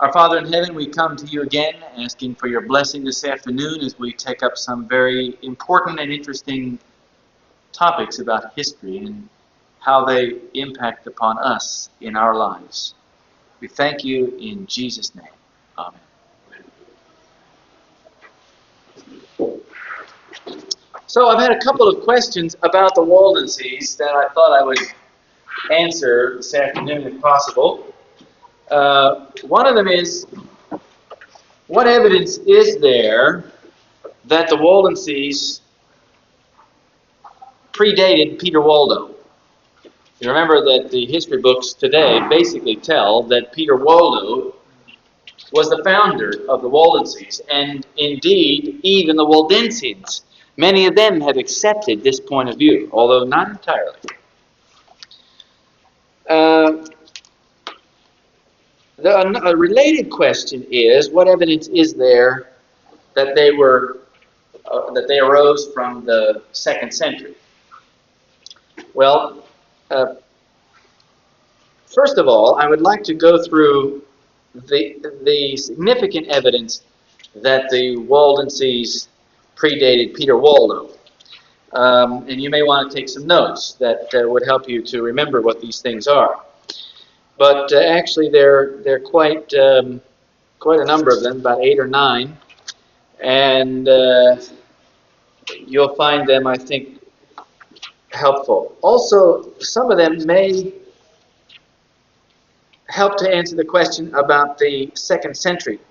Our Father in heaven, we come to you again asking for your blessing this afternoon as we take up some very important and interesting topics about history and how they impact upon us in our lives. We thank you in Jesus' name. Amen. So I've had a couple of questions about the Waldenses that I thought I would answer this afternoon if possible. One of them is, what evidence is there that the Waldenses predated Peter Waldo? You remember that the history books today basically tell that Peter Waldo was the founder of the Waldenses, and indeed even the Waldensians. Many of them have accepted this point of view, although not entirely. A related question is, what evidence is there that they arose from the 2nd century? Well, first of all, I would like to go through the significant evidence that the Waldenses predated Peter Waldo. And you may want to take some notes that would help you to remember what these things are. But actually, they're quite a number of them, about 8 or 9, and you'll find them, I think, helpful. Also, some of them may help to answer the question about the 2nd century.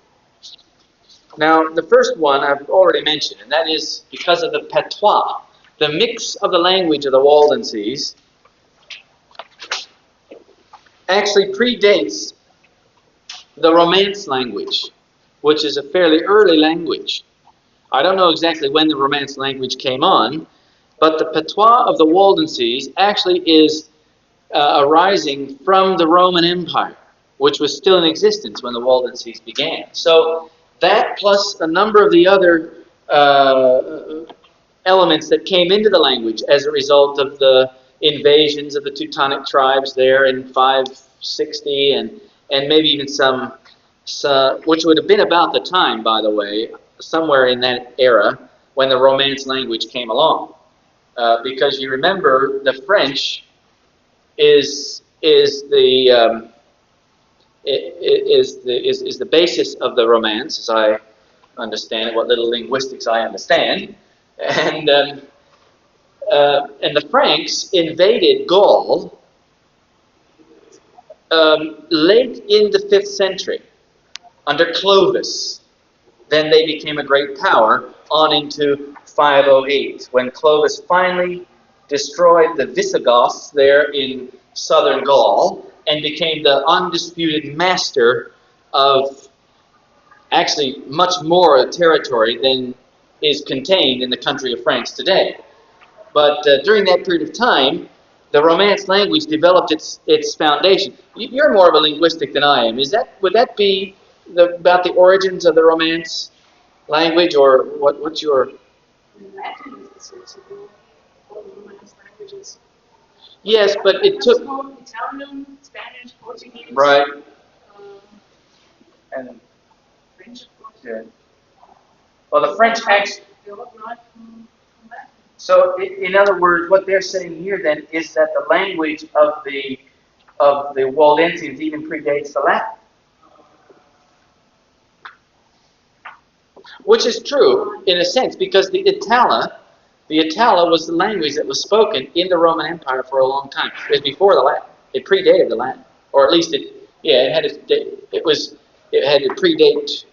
Now, the first one I've already mentioned, and that is because of the patois, the mix of the language of the Waldenses actually predates the Romance language, which is a fairly early language. I don't know exactly when the Romance language came on, but the patois of the Waldenses actually is arising from the Roman Empire, which was still in existence when the Waldenses began. So that plus a number of the other elements that came into the language as a result of the invasions of the Teutonic tribes there in 560 and maybe even some, which would have been about the time, by the way, somewhere in that era when the Romance language came along. Because you remember the French is the basis of the Romance, as I understand it, what little linguistics I understand, and the Franks invaded Gaul late in the 5th century under Clovis. Then they became a great power on into 508, when Clovis finally destroyed the Visigoths there in southern Gaul and became the undisputed master of actually much more territory than is contained in the country of France today. But during that period of time, the Romance language developed its foundation. You're more of a linguistic than I am. Would that be about the origins of the Romance language, or what's your... Latin is the source of all the Romance languages. Yes, but it took... Italian, Spanish, Portuguese. Right. And French, of course. yeah. Well, the French actually... So, in other words, what they're saying here then is that the language of the Waldensians even predates the Latin. Which is true in a sense, because the Itala was the language that was spoken in the Roman Empire for a long time. It was before the Latin. It predated the Latin, or at least it had to predate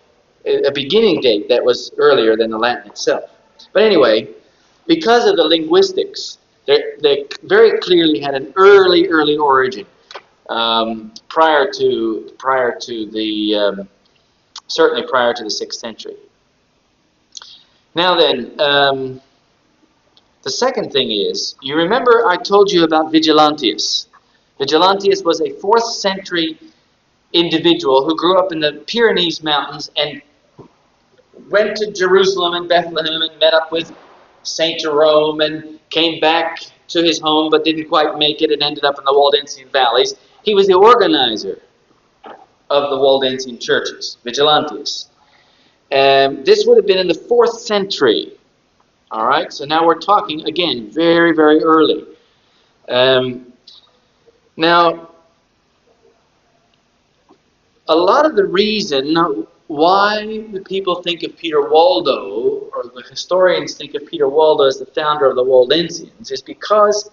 a beginning date that was earlier than the Latin itself. But anyway, because of the linguistics, they very clearly had an early origin prior to the certainly prior to the 6th century. Now then, the second thing is, you remember I told you about Vigilantius. Vigilantius was a 4th century individual who grew up in the Pyrenees Mountains and went to Jerusalem and Bethlehem and met up with St. Jerome and came back to his home but didn't quite make it and ended up in the Waldensian valleys. He was the organizer of the Waldensian churches, Vigilantes. This would have been in the 4th century. All right, so now we're talking, again, very, very early. Now, a lot of the reason why the people think of Peter Waldo, or the historians think of Peter Waldo as the founder of the Waldensians, is because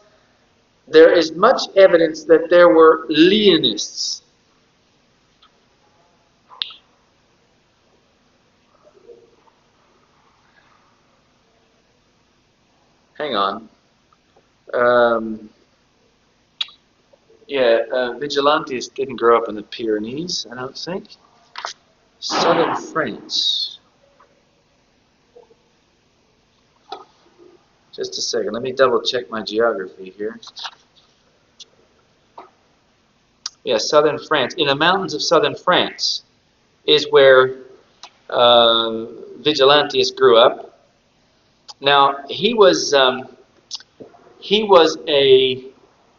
there is much evidence that there were Leonists. Hang on. Vigilantes didn't grow up in the Pyrenees, I don't think. Southern France. Just a second, let me double check my geography here. Yeah, southern France. In the mountains of southern France is where Vigilantes grew up. Now, he was a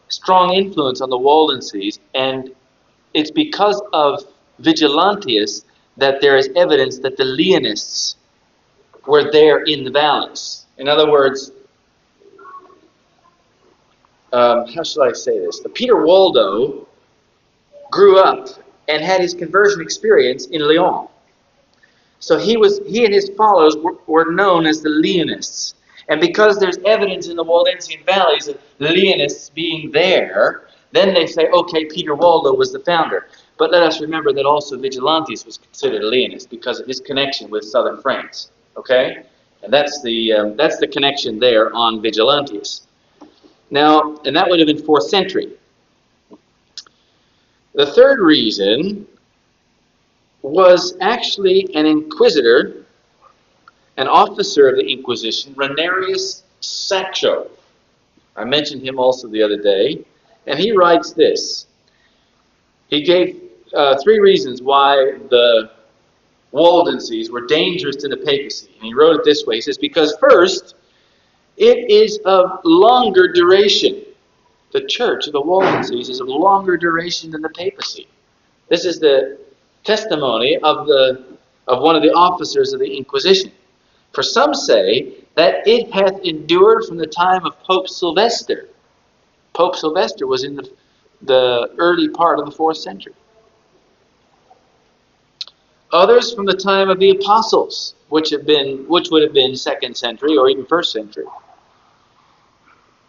strong influence on the Waldenses, and it's because of Vigilantes that there is evidence that the Leonists were there in the valleys. In other words, how should I say this? Peter Waldo grew up and had his conversion experience in Lyon. So he and his followers were known as the Leonists. And because there's evidence in the Waldensian valleys of Leonists being there, then they say, okay, Peter Waldo was the founder. But let us remember that also Vigilantes was considered a Leonist because of his connection with southern France. Okay? And that's the connection there on Vigilantes. Now, and that would have been 4th century. The third reason was actually an inquisitor, an officer of the Inquisition, Renarius Saccho. I mentioned him also the other day, and he writes this. He gave 3 reasons why the Waldenses were dangerous to the papacy, and he wrote it this way. He says, because first, it is of longer duration. The church of the Waldenses is of longer duration than the papacy. This is the testimony of one of the officers of the Inquisition. For some say that it hath endured from the time of Pope Sylvester. Pope Sylvester was in the early part of the 4th century. Others from the time of the apostles, which would have been 2nd century or even 1st century.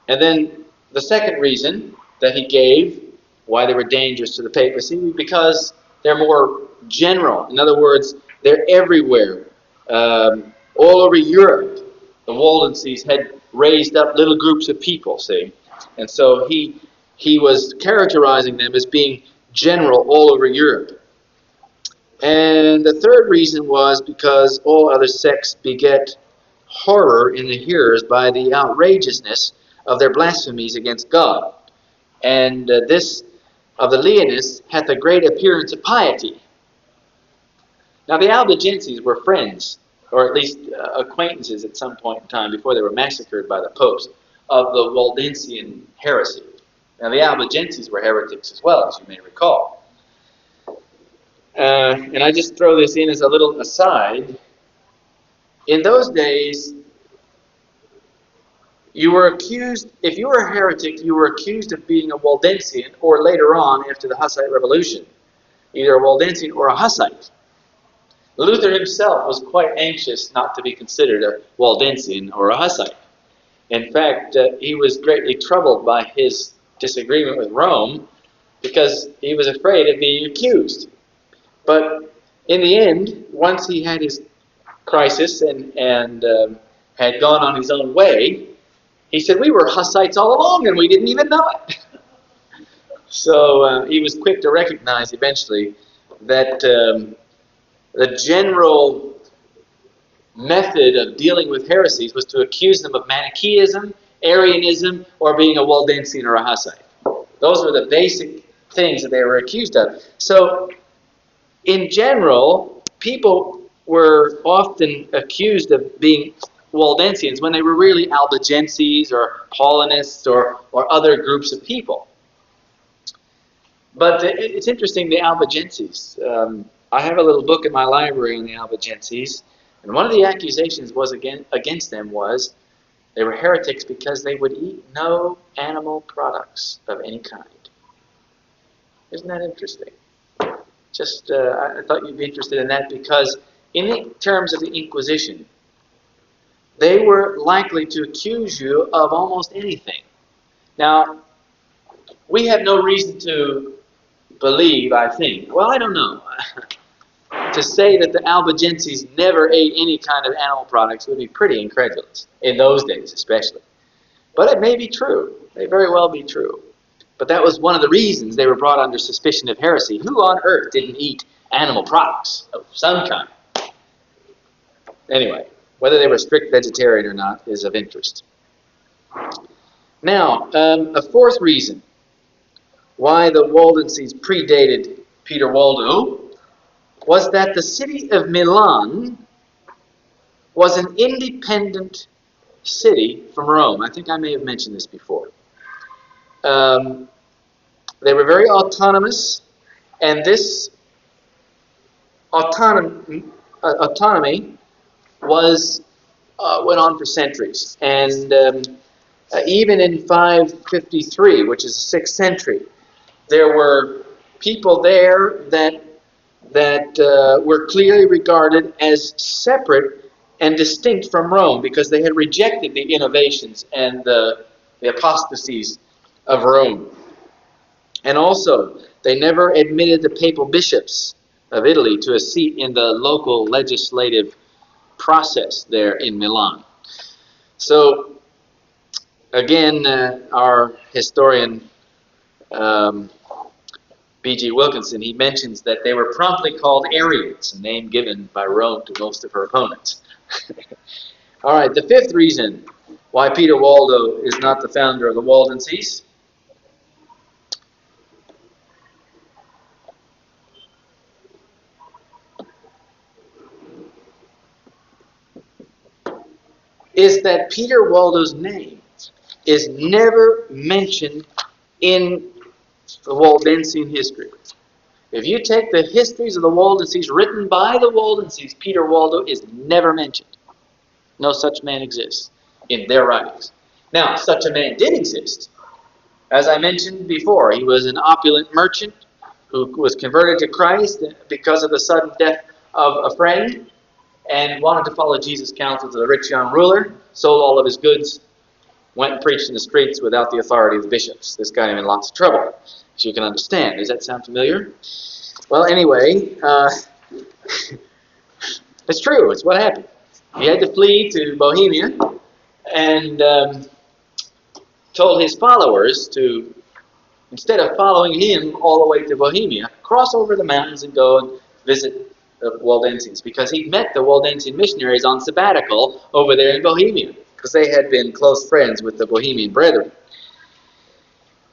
And then the second reason that he gave why they were dangerous to the papacy was because they're more general. In other words, they're everywhere. All over Europe, the Waldenses had raised up little groups of people, see? And so he was characterizing them as being general all over Europe. And the third reason was because all other sects beget horror in the hearers by the outrageousness of their blasphemies against God. And this of the Leonists hath a great appearance of piety. Now the Albigenses were friends, or at least acquaintances at some point in time before they were massacred by the popes, of the Waldensian heresy. Now the Albigenses were heretics as well, as you may recall. And I just throw this in as a little aside. In those days, you were accused, if you were a heretic, you were accused of being a Waldensian, or later on, after the Hussite Revolution, either a Waldensian or a Hussite. Luther himself was quite anxious not to be considered a Waldensian or a Hussite. In fact, he was greatly troubled by his disagreement with Rome because he was afraid of being accused. But in the end, once he had his crisis and had gone on his own way, he said, we were Hussites all along and we didn't even know it. So he was quick to recognize eventually that the general method of dealing with heresies was to accuse them of Manichaeism, Arianism, or being a Waldensian or a Hussite. Those were the basic things that they were accused of. So, in general, people were often accused of being Waldensians when they were really Albigenses or Paulinists or other groups of people. But it's interesting, the Albigenses. I have a little book in my library on the Albigenses, and one of the accusations was against them was they were heretics because they would eat no animal products of any kind. Isn't that interesting? Just, I thought you'd be interested in that because in the terms of the Inquisition, they were likely to accuse you of almost anything. Now, we have no reason to believe, I think, well, I don't know, to say that the Albigenses never ate any kind of animal products would be pretty incredulous, in those days especially. But it may be true. It may very well be true. But that was one of the reasons they were brought under suspicion of heresy. Who on earth didn't eat animal products of some kind? Anyway, whether they were strict vegetarian or not is of interest. Now, a fourth reason why the Waldenses predated Peter Waldo was that the city of Milan was an independent city from Rome. I think I may have mentioned this before. They were very autonomous, and this autonomy was went on for centuries. And even in 553, which is the 6th century, there were people there that were clearly regarded as separate and distinct from Rome because they had rejected the innovations and the apostasies of Rome. And also, they never admitted the papal bishops of Italy to a seat in the local legislative process there in Milan. So, again, our historian B.G. Wilkinson, he mentions that they were promptly called Arians, a name given by Rome to most of her opponents. All right, the fifth reason why Peter Waldo is not the founder of the Waldenses is that Peter Waldo's name is never mentioned in the Waldensian history. If you take the histories of the Waldenses written by the Waldenses, Peter Waldo is never mentioned. No such man exists in their writings. Now, such a man did exist. As I mentioned before, he was an opulent merchant who was converted to Christ because of the sudden death of a friend and wanted to follow Jesus' counsel to the rich young ruler, sold all of his goods, went and preached in the streets without the authority of the bishops. This got him in lots of trouble, as you can understand. Does that sound familiar? Well, anyway, it's true. It's what happened. He had to flee to Bohemia and told his followers to, instead of following him all the way to Bohemia, cross over the mountains and go and visit the Waldensians, because he'd met the Waldensian missionaries on sabbatical over there in Bohemia, because they had been close friends with the Bohemian brethren.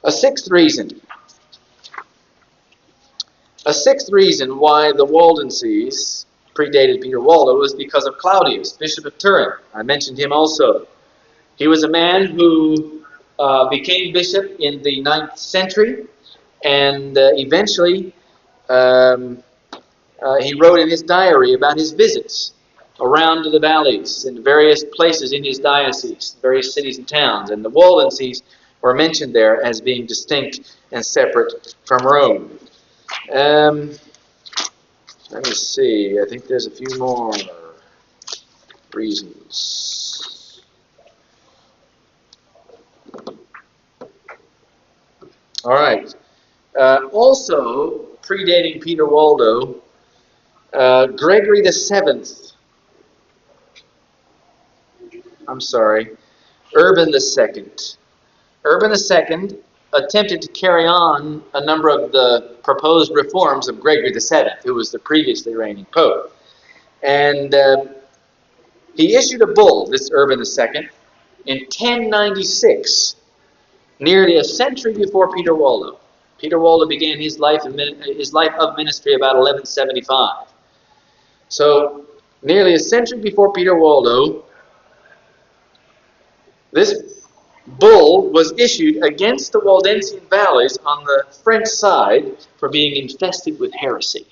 A sixth reason why the Waldenses predated Peter Waldo was because of Claudius, Bishop of Turin. I mentioned him also. He was a man who became bishop in the 9th century, and eventually he wrote in his diary about his visits around the valleys in various places in his diocese, various cities and towns, and the Waldenses were mentioned there as being distinct and separate from Rome. Let me see. I think there's a few more reasons. All right. Also, predating Peter Waldo, Gregory the Seventh. Urban the Second. Urban II attempted to carry on a number of the proposed reforms of Gregory VII, who was the previously reigning pope. And he issued a bull, this Urban II, in 1096, nearly a century before Peter Waldo. Peter Waldo began his life of ministry about 1175. So, nearly a century before Peter Waldo, this bull was issued against the Waldensian valleys on the French side for being infested with heresy.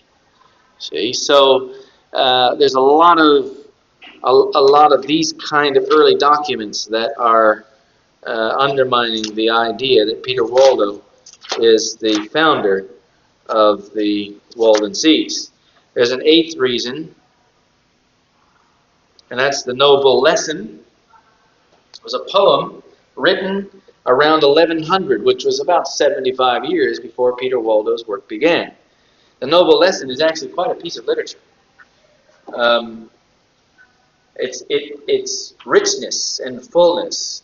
See, so there's a lot of these kind of early documents that are undermining the idea that Peter Waldo is the founder of the Waldenses. There's an eighth reason, and that's the Noble Lesson. It was a poem written around 1100, which was about 75 years before Peter Waldo's work began. The Noble Lesson is actually quite a piece of literature. Its richness and fullness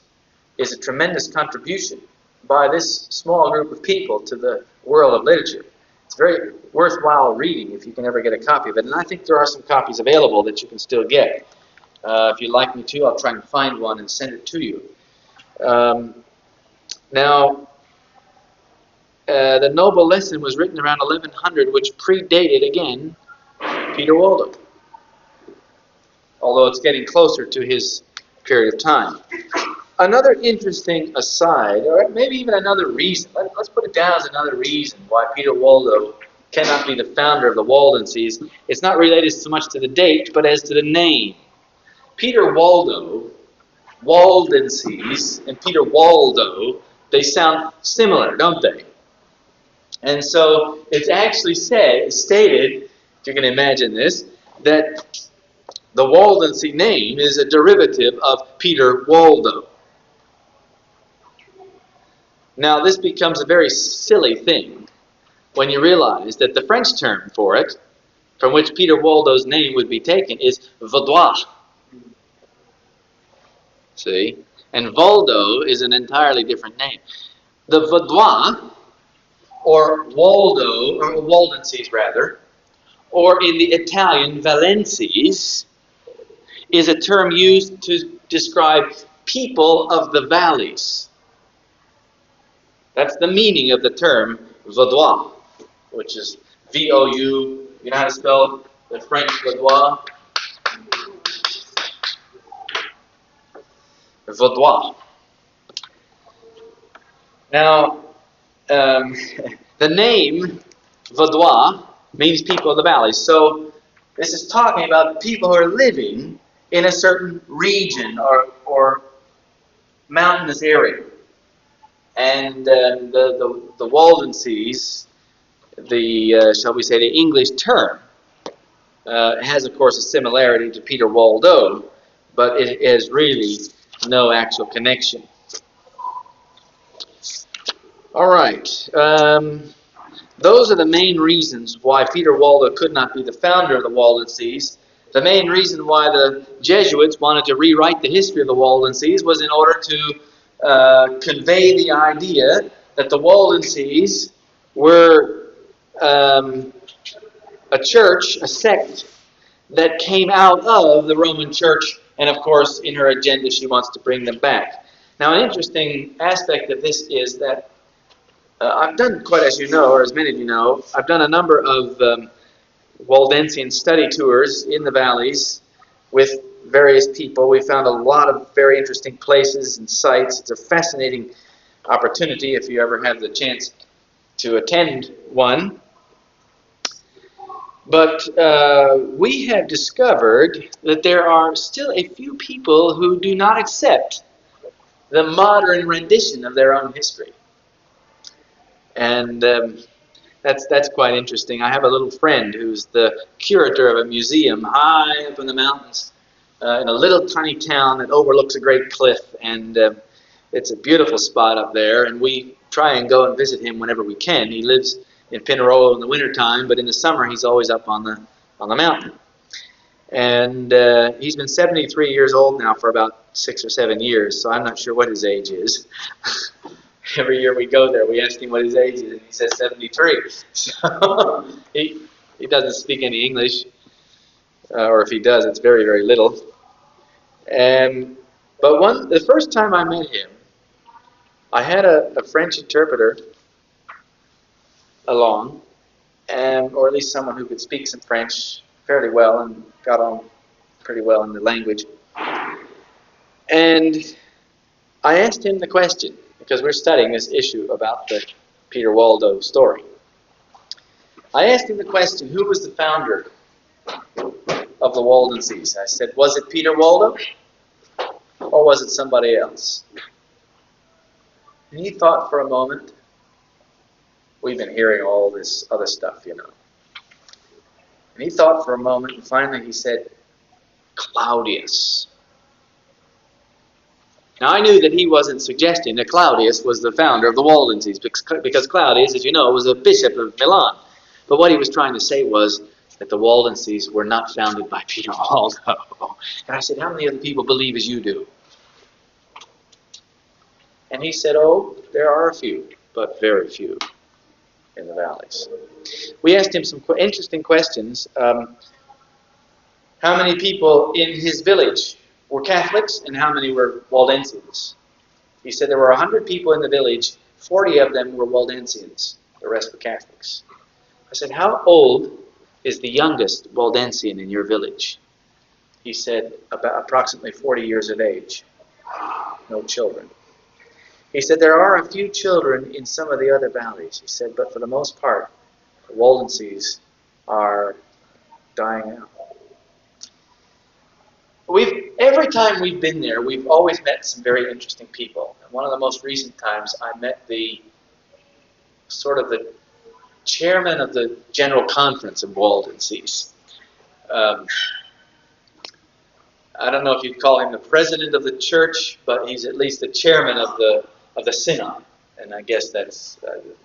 is a tremendous contribution by this small group of people to the world of literature. It's very worthwhile reading if you can ever get a copy of it. And I think there are some copies available that you can still get. If you'd like me to, I'll try and find one and send it to you. Now, the Noble Lesson was written around 1100, which predated, again, Peter Waldo. Although it's getting closer to his period of time. Another interesting aside, or maybe even another reason, let's put it down as another reason why Peter Waldo cannot be the founder of the Waldenses. It's not related so much to the date, but as to the name. Peter Waldo, Waldenses, and Peter Waldo, they sound similar, don't they? And so it's actually stated, if you can imagine this, that the Waldense name is a derivative of Peter Waldo. Now, this becomes a very silly thing when you realize that the French term for it, from which Peter Waldo's name would be taken, is Vaudois. See? And Waldo is an entirely different name. The Vaudois, or Waldo, or Waldenses rather, or in the Italian Valenses, is a term used to describe people of the valleys. That's the meaning of the term Vaudois, which is V-O-U. You know how to spell the French Vaudois? Vaudois. Now, the name Vaudois means people of the valleys. So this is talking about people who are living in a certain region or mountainous area. And the Waldenses, shall we say, the English term, has, of course, a similarity to Peter Waldo, but it has really no actual connection. All right. Those are the main reasons why Peter Waldo could not be the founder of the Waldenses. The main reason why the Jesuits wanted to rewrite the history of the Waldenses was in order to convey the idea that the Waldenses were a church, a sect, that came out of the Roman Church, and of course, in her agenda, she wants to bring them back. Now, an interesting aspect of this is that I've done, quite as you know, or as many of you know, I've done a number of Waldensian study tours in the valleys with various people. We found a lot of very interesting places and sites. It's a fascinating opportunity if you ever have the chance to attend one. But we have discovered that there are still a few people who do not accept the modern rendition of their own history. And that's quite interesting. I have a little friend who's the curator of a museum high up in the mountains in a little tiny town that overlooks a great cliff, and it's a beautiful spot up there, and we try and go and visit him whenever we can. He lives in Pinerolo in the wintertime, but in the summer he's always up on the mountain. And he's been 73 years old now for about 6 or 7 years, so I'm not sure what his age is. Every year we go there, we ask him what his age is, and he says 73. So he doesn't speak any English, or if he does, it's very, very little. But the first time I met him, I had a French interpreter along, or at least someone who could speak some French fairly well and got on pretty well in the language. And I asked him the question, because we're studying this issue about the Peter Waldo story. I asked him the question, who was the founder of the Waldenses? I said, was it Peter Waldo? Or was it somebody else? And he thought for a moment. We've been hearing all this other stuff, you know. And he thought for a moment, and finally he said, Claudius. Now I knew that he wasn't suggesting that Claudius was the founder of the Waldenses, because Claudius, as you know, was a bishop of Milan. But what he was trying to say was that the Waldenses were not founded by Peter Waldo. And I said, how many other people believe as you do? And he said, oh, there are a few, but very few in the valleys. We asked him some interesting questions. How many people in his village were Catholics and how many were Waldensians? He said there were 100 people in the village, 40 of them were Waldensians, the rest were Catholics. I said, how old is the youngest Waldensian in your village? He said, about approximately 40 years of age. No children. He said, there are a few children in some of the other valleys. He said, but for the most part, the Waldenses are dying out. Every time we've been there, we've always met some very interesting people. And one of the most recent times, I met the chairman of the General Conference of Waldenses. I don't know if you'd call him the president of the church, but he's at least the chairman of the synod. And I guess that's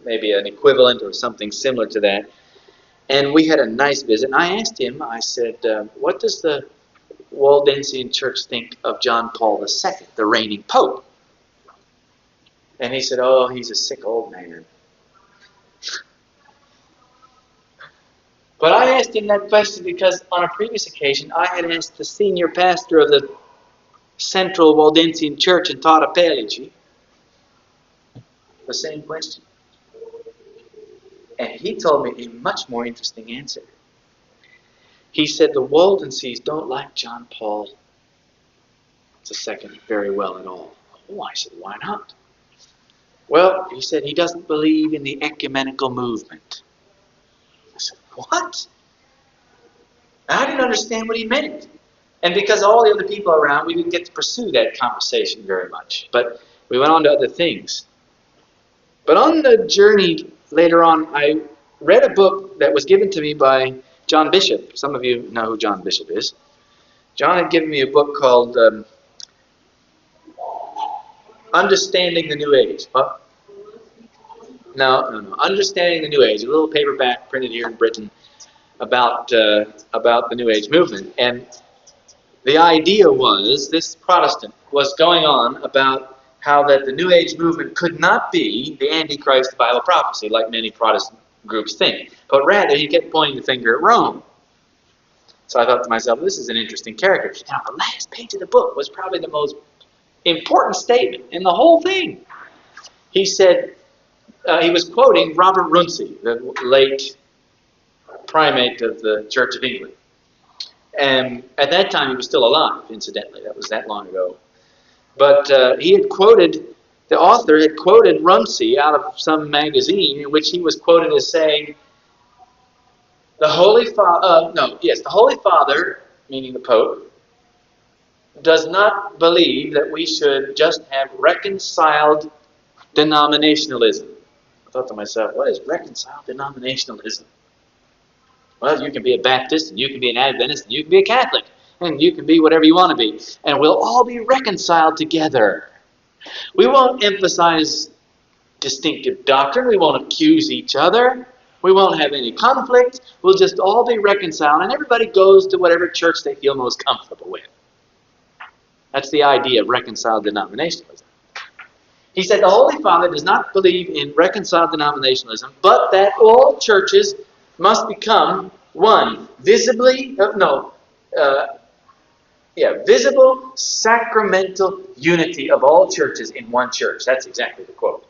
maybe an equivalent or something similar to that. And we had a nice visit. And I asked him, I said, what does the Waldensian church think of John Paul II, the reigning pope? And he said, oh, he's a sick old man. But I asked him that question because on a previous occasion I had asked the senior pastor of the Central Waldensian Church in Tara Pelici the same question. And he told me a much more interesting answer. He said the Waldenses don't like John Paul II very well at all. Oh, I said, why not? Well, he said he doesn't believe in the ecumenical movement. I said, what? I didn't understand what he meant. And because all the other people around, we didn't get to pursue that conversation very much. But we went on to other things. But on the journey later on, I read a book that was given to me by John Bishop. Some of you know who John Bishop is. John had given me a book called Understanding the New Age. Huh? No. Understanding the New Age. A little paperback printed here in Britain about the New Age movement. And the idea was, this Protestant was going on about how that the New Age movement could not be the Antichrist Bible prophecy, like many Protestant groups think. But rather, he kept pointing the finger at Rome. So I thought to myself, this is an interesting character. And on the last page of the book was probably the most important statement in the whole thing. He said, he was quoting Robert Runcie, the late primate of the Church of England. And at that time, he was still alive, incidentally. That was that long ago. But the author had quoted Runcie out of some magazine in which he was quoted as saying, the Holy Father, meaning the Pope, does not believe that we should just have reconciled denominationalism. I thought to myself, what is reconciled denominationalism? Well, you can be a Baptist, and you can be an Adventist, and you can be a Catholic, and you can be whatever you want to be. And we'll all be reconciled together. We won't emphasize distinctive doctrine. We won't accuse each other. We won't have any conflict. We'll just all be reconciled, and everybody goes to whatever church they feel most comfortable with. That's the idea of reconciled denominationalism. He said the Holy Father does not believe in reconciled denominationalism, but that all churches must become one. Visible sacramental unity of all churches in one church. That's exactly the quote.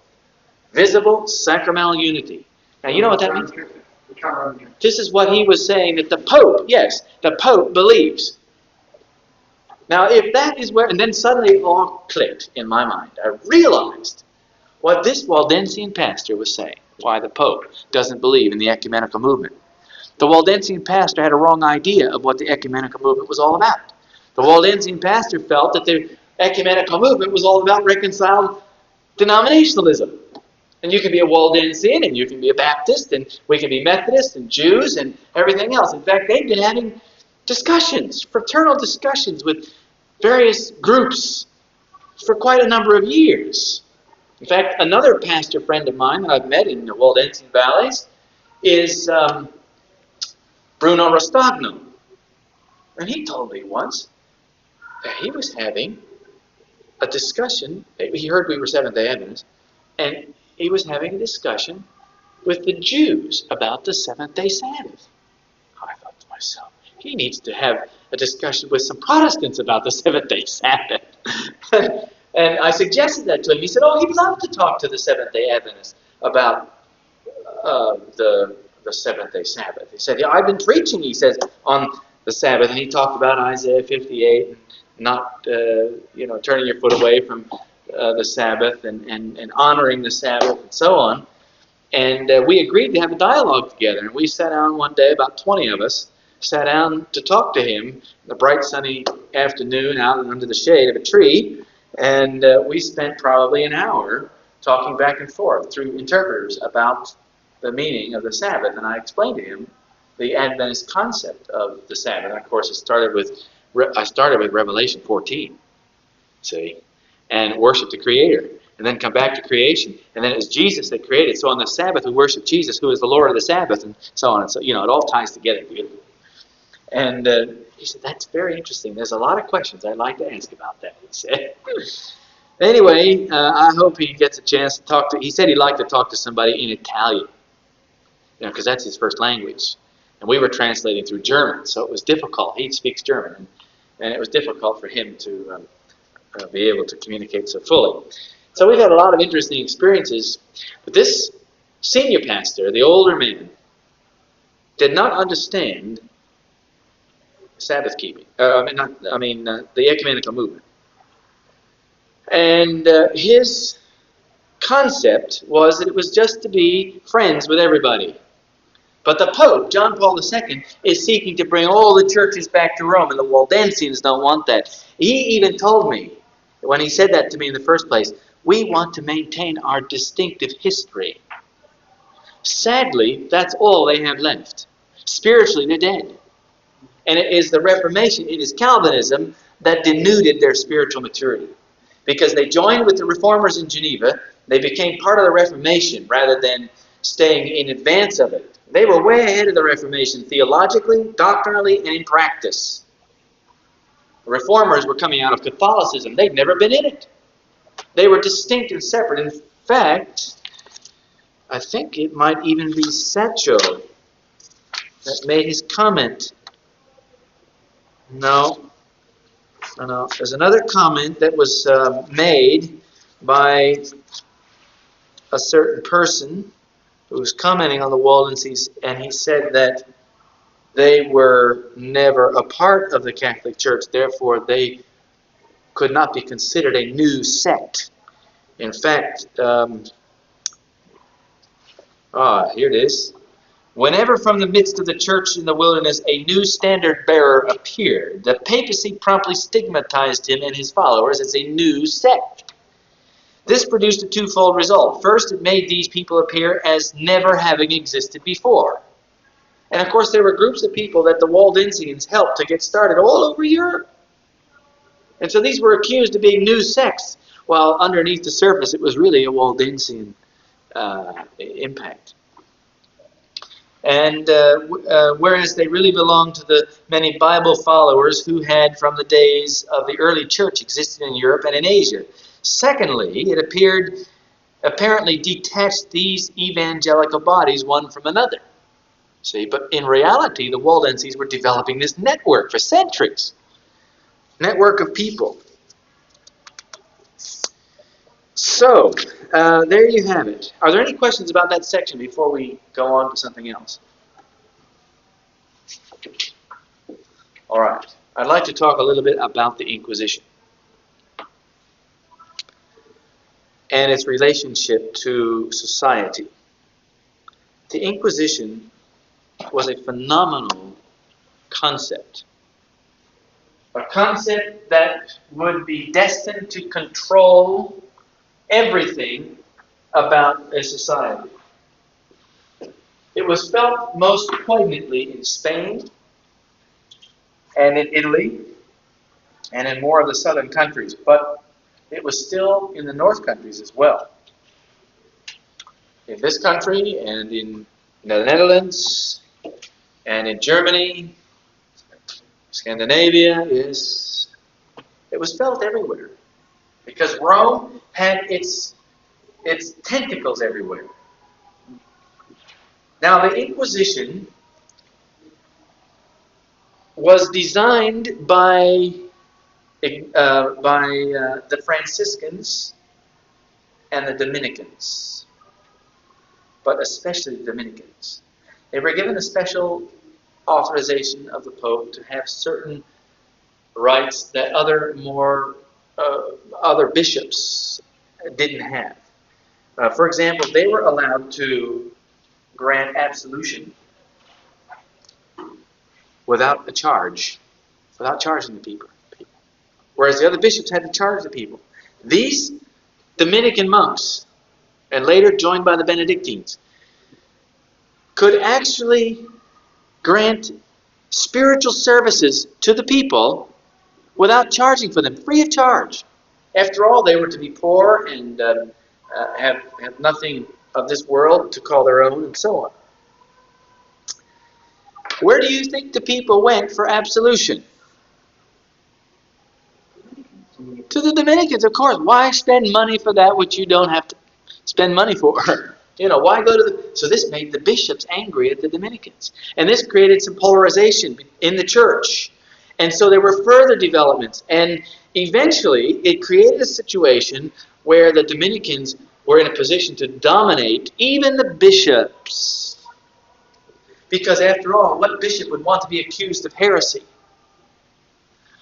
Visible sacramental unity. Now, you know what that means? This is what he was saying that the Pope believes. Now, if that is where, and then suddenly it all clicked in my mind. I realized what this Waldensian pastor was saying, why the Pope doesn't believe in the ecumenical movement. The Waldensian pastor had a wrong idea of what the ecumenical movement was all about. The Waldensian pastor felt that the ecumenical movement was all about reconciled denominationalism. And you can be a Waldensian, and you can be a Baptist, and we can be Methodists, and Jews, and everything else. In fact, they've been having discussions, fraternal discussions with various groups for quite a number of years. In fact, another pastor friend of mine that I've met in the Waldensian Valleys is Bruno Rostagno. And he told me once that he was having a discussion. He heard we were Seventh-day Adventists, and he was having a discussion with the Jews about the Seventh-day Sabbath. I thought to myself, he needs to have a discussion with some Protestants about the Seventh-day Sabbath. And I suggested that to him. He said, oh, he'd love to talk to the Seventh-day Adventists about the Seventh-day Sabbath. He said, yeah, I've been preaching, he says, on the Sabbath, and he talked about Isaiah 58 and not, turning your foot away from the Sabbath and honoring the Sabbath and so on. And we agreed to have a dialogue together. And we sat down one day, about 20 of us, sat down to talk to him the bright sunny afternoon out under the shade of a tree. And we spent probably an hour talking back and forth through interpreters about the meaning of the Sabbath. And I explained to him the Adventist concept of the Sabbath. And of course, I started with Revelation 14, see, and worship the Creator, and then come back to creation, and then it's Jesus that created. So on the Sabbath, we worship Jesus, who is the Lord of the Sabbath, and so on. And so, it all ties together beautifully. And he said, that's very interesting. There's a lot of questions I'd like to ask about that, he said. Anyway, I hope he gets a chance to talk to, he said he'd like to talk to somebody in Italian, because that's his first language. And we were translating through German, so it was difficult. He speaks German, and it was difficult for him to be able to communicate so fully. So we've had a lot of interesting experiences. But this senior pastor, the older man, did not understand Sabbath keeping. The ecumenical movement. And his concept was that it was just to be friends with everybody. But the Pope, John Paul II, is seeking to bring all the churches back to Rome, and the Waldensians don't want that. He even told me, when he said that to me in the first place, we want to maintain our distinctive history. Sadly, that's all they have left. Spiritually, they're dead. And it is the Reformation, it is Calvinism that denuded their spiritual maturity. Because they joined with the Reformers in Geneva, they became part of the Reformation rather than staying in advance of it. They were way ahead of the Reformation theologically, doctrinally, and in practice. The Reformers were coming out of Catholicism. They'd never been in it. They were distinct and separate. In fact, I think it might even be Satcho that made his comment. No. There's another comment that was made by a certain person who was commenting on the Waldensians, and he said that they were never a part of the Catholic Church, therefore they could not be considered a new sect. In fact, here it is. Whenever from the midst of the church in the wilderness a new standard bearer appeared, the papacy promptly stigmatized him and his followers as a new sect. This produced a twofold result. First, it made these people appear as never having existed before. And of course, there were groups of people that the Waldensians helped to get started all over Europe. And so these were accused of being new sects, while underneath the surface it was really a Waldensian impact. And whereas they really belonged to the many Bible followers who had from the days of the early church existed in Europe and in Asia. Secondly, it apparently detached these evangelical bodies one from another. See, but in reality, the Waldensians were developing this network for centuries. Network of people. So, there you have it. Are there any questions about that section before we go on to something else? All right. I'd like to talk a little bit about the Inquisition and its relationship to society. The Inquisition was a phenomenal concept. A concept that would be destined to control everything about a society. It was felt most poignantly in Spain and in Italy and in more of the southern countries, but it was still in the north countries as well. In this country and in the Netherlands and in Germany, Scandinavia, yes, it was felt everywhere because Rome had its tentacles everywhere. Now, the Inquisition was designed by the Franciscans and the Dominicans, but especially the Dominicans. They were given a special authorization of the Pope to have certain rights that other bishops didn't have. For example, they were allowed to grant absolution without a charge, without charging the people. Whereas the other bishops had to charge the people. These Dominican monks, and later joined by the Benedictines, could actually grant spiritual services to the people without charging for them, free of charge. After all, they were to be poor and have nothing of this world to call their own, and so on. Where do you think the people went for absolution? To the Dominicans, of course. Why spend money for that which you don't have to spend money for? Why go to the... So this made the bishops angry at the Dominicans. And this created some polarization in the church. And so there were further developments. And eventually, it created a situation where the Dominicans were in a position to dominate even the bishops. Because after all, what bishop would want to be accused of heresy?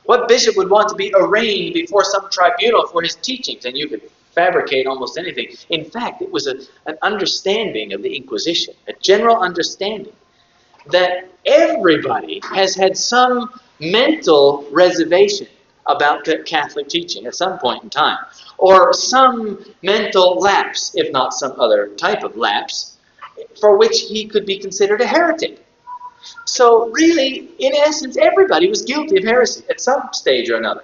What bishop would want to be arraigned before some tribunal for his teachings? And you could fabricate almost anything. In fact, it was an understanding of the Inquisition, a general understanding, that everybody has had some mental reservation about Catholic teaching at some point in time, or some mental lapse, if not some other type of lapse, for which he could be considered a heretic. So really, in essence, everybody was guilty of heresy at some stage or another.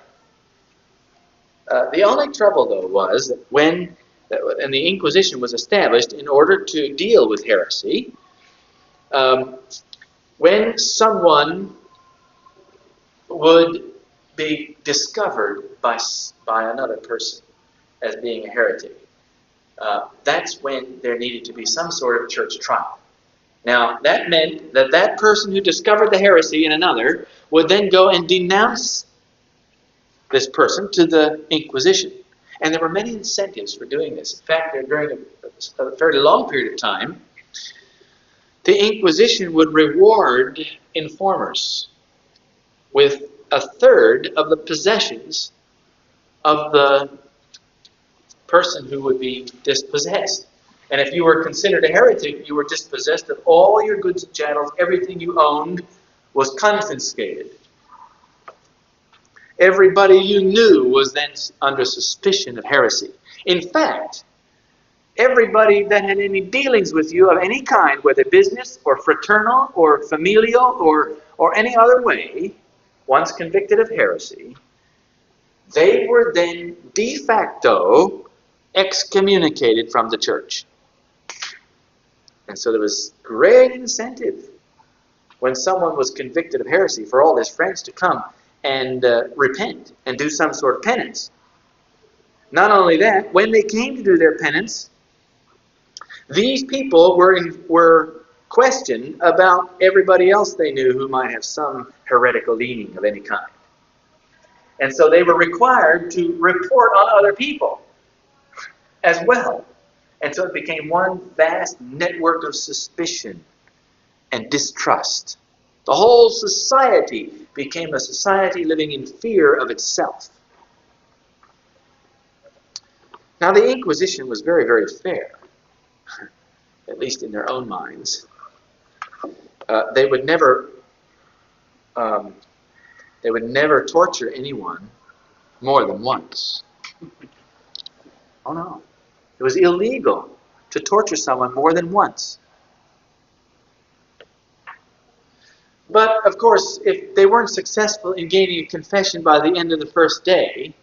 The only trouble, though, was that when the Inquisition was established in order to deal with heresy, when someone would be discovered by another person as being a heretic, that's when there needed to be some sort of church trial. Now, that meant that that person who discovered the heresy in another would then go and denounce this person to the Inquisition. And there were many incentives for doing this. In fact, during a fairly long period of time, the Inquisition would reward informers with a third of the possessions of the person who would be dispossessed. And if you were considered a heretic, you were dispossessed of all your goods and chattels. Everything you owned was confiscated. Everybody you knew was then under suspicion of heresy. In fact, everybody that had any dealings with you of any kind, whether business or fraternal or familial or any other way, once convicted of heresy, they were then de facto excommunicated from the church. And so there was great incentive when someone was convicted of heresy for all his friends to come and repent and do some sort of penance. Not only that, when they came to do their penance, these people were questioned about everybody else they knew who might have some heretical leaning of any kind. And so they were required to report on other people as well. And so it became one vast network of suspicion and distrust. The whole society became a society living in fear of itself. Now, the Inquisition was very, very fair, at least in their own minds. They would never torture anyone more than once. Oh no. It was illegal to torture someone more than once. But, of course, if they weren't successful in gaining a confession by the end of the first day,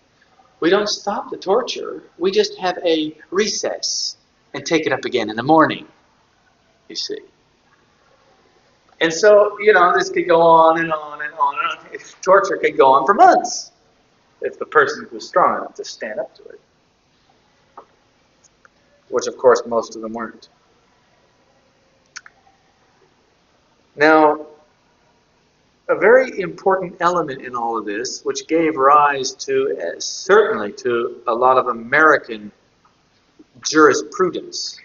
we don't stop the torture. We just have a recess and take it up again in the morning, you see. And so, this could go on and on and on and on. Torture could go on for months if the person was strong enough to stand up to it. Which, of course, most of them weren't. Now, a very important element in all of this, which gave rise to, certainly to a lot of American jurisprudence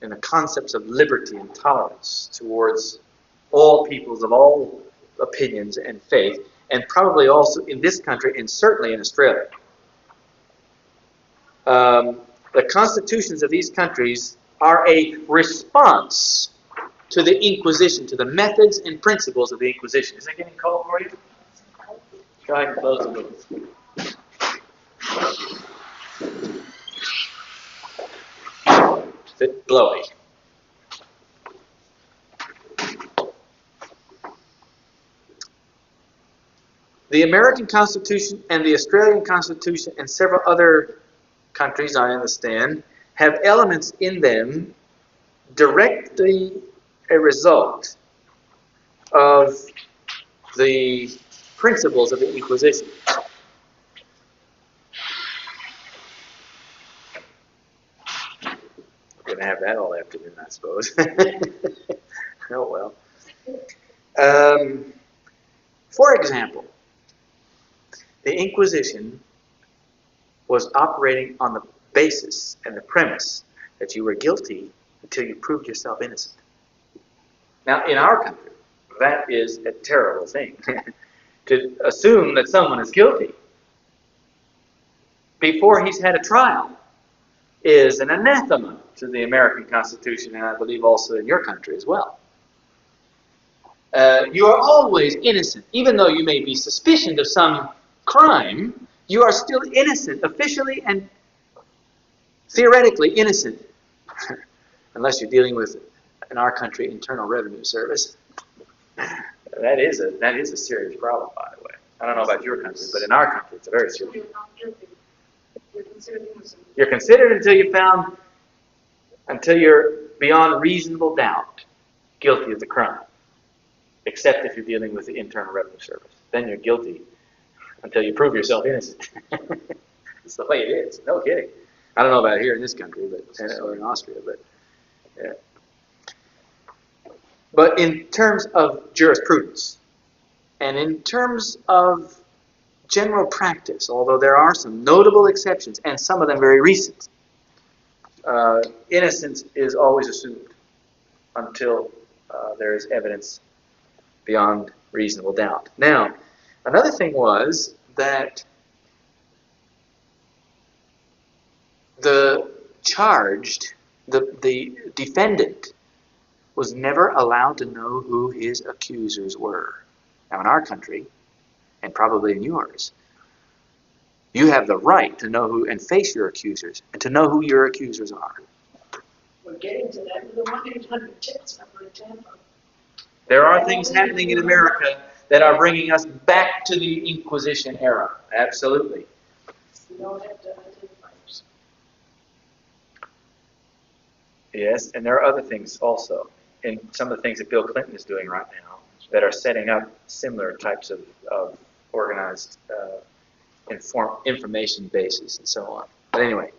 and the concepts of liberty and tolerance towards all peoples of all opinions and faith, and probably also in this country and certainly in Australia. The constitutions of these countries are a response to the Inquisition, to the methods and principles of the Inquisition. Is it getting cold for you? Go ahead and close the door. It's a bit blowy. The American Constitution and the Australian Constitution and several other countries, I understand, have elements in them directly a result of the principles of the Inquisition. We're going to have that all afternoon, I suppose. Oh well. For example, the Inquisition was operating on the basis and the premise that you were guilty until you proved yourself innocent. Now, in our country, that is a terrible thing. To assume that someone is guilty before he's had a trial is an anathema to the American Constitution, and I believe also in your country as well. You are always innocent. Even though you may be suspicioned of some crime, you are still innocent, officially and theoretically innocent. Unless you're dealing with, in our country, Internal Revenue Service. That is a serious problem, by the way. I don't know about your country, but in our country, it's a very serious problem. You're considered until you're beyond reasonable doubt guilty of the crime. Except if you're dealing with the Internal Revenue Service. Then you're guilty until you prove yourself innocent. It's the way it is. No kidding. I don't know about here in this country, or in Austria, but yeah. But in terms of jurisprudence, and in terms of general practice, although there are some notable exceptions, and some of them very recent, innocence is always assumed until there is evidence beyond reasonable doubt. Now, another thing was that the defendant was never allowed to know who his accusers were. Now, in our country, and probably in yours, you have the right to know who and face your accusers, and to know who your accusers are. We're getting to that with the 1-800 tips number in Tampa. There are things happening in America that are bringing us back to the Inquisition era. Absolutely. We don't have to identify yourself. Yes, and there are other things also. And some of the things that Bill Clinton is doing right now that are setting up similar types of organized information bases and so on. But anyway,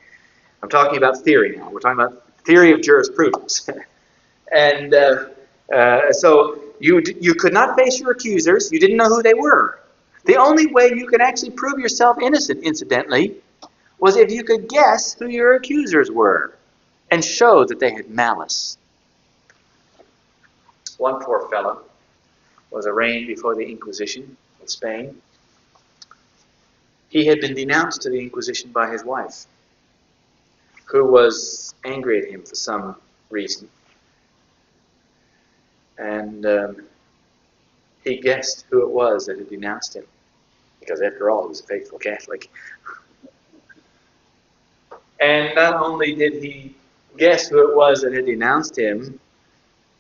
I'm talking about theory now. We're talking about theory of jurisprudence. And so you could not face your accusers. You didn't know who they were. The only way you could actually prove yourself innocent, incidentally, was if you could guess who your accusers were and show that they had malice. One poor fellow was arraigned before the Inquisition in Spain. He had been denounced to the Inquisition by his wife, who was angry at him for some reason. And he guessed who it was that had denounced him, because after all, he was a faithful Catholic. And not only did he guess who it was that had denounced him,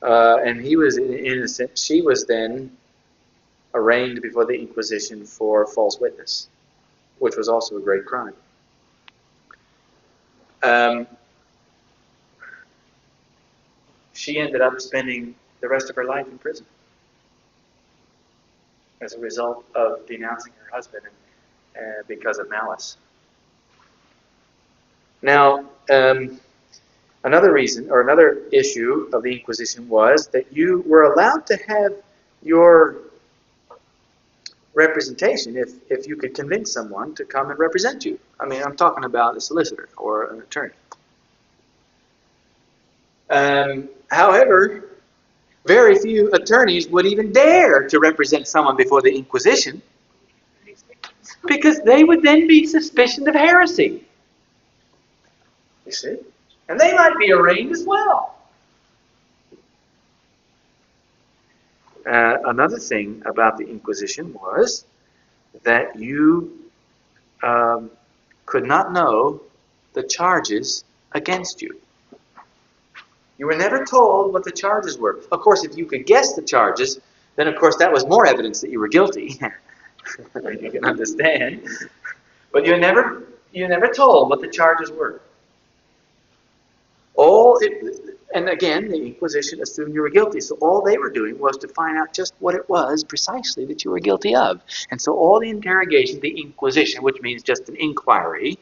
and he was innocent, she was then arraigned before the Inquisition for false witness, which was also a great crime. She ended up spending the rest of her life in prison as a result of denouncing her husband because of malice. Now, another reason or another issue of the Inquisition was that you were allowed to have your representation if you could convince someone to come and represent you. I mean, I'm talking about a solicitor or an attorney. However, very few attorneys would even dare to represent someone before the Inquisition, because they would then be suspicioned of heresy. You see? And they might be arraigned as well. Another thing about the Inquisition was that you could not know the charges against you. You were never told what the charges were. Of course, if you could guess the charges, then of course that was more evidence that you were guilty. You can understand. But you never told what the charges were. And again, the Inquisition assumed you were guilty, so all they were doing was to find out just what it was precisely that you were guilty of. And so all the interrogation, the Inquisition, which means just an inquiry,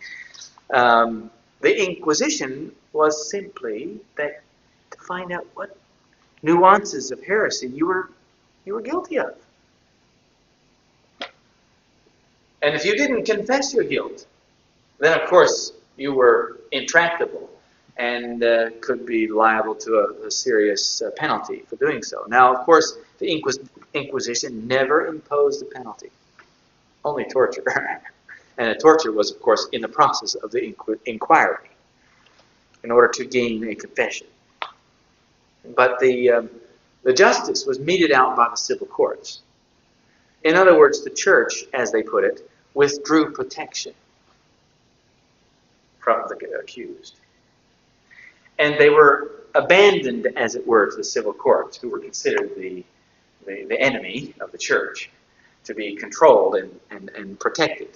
the Inquisition was simply that to find out what nuances of heresy you were guilty of. And if you didn't confess your guilt, then of course you were intractable and could be liable to a serious penalty for doing so. Now, of course, the Inquisition never imposed a penalty, only torture. And the torture was, of course, in the process of the inquiry in order to gain a confession. But the justice was meted out by the civil courts. In other words, the church, as they put it, withdrew protection from the accused. And they were abandoned, as it were, to the civil courts, who were considered the enemy of the church, to be controlled and protected.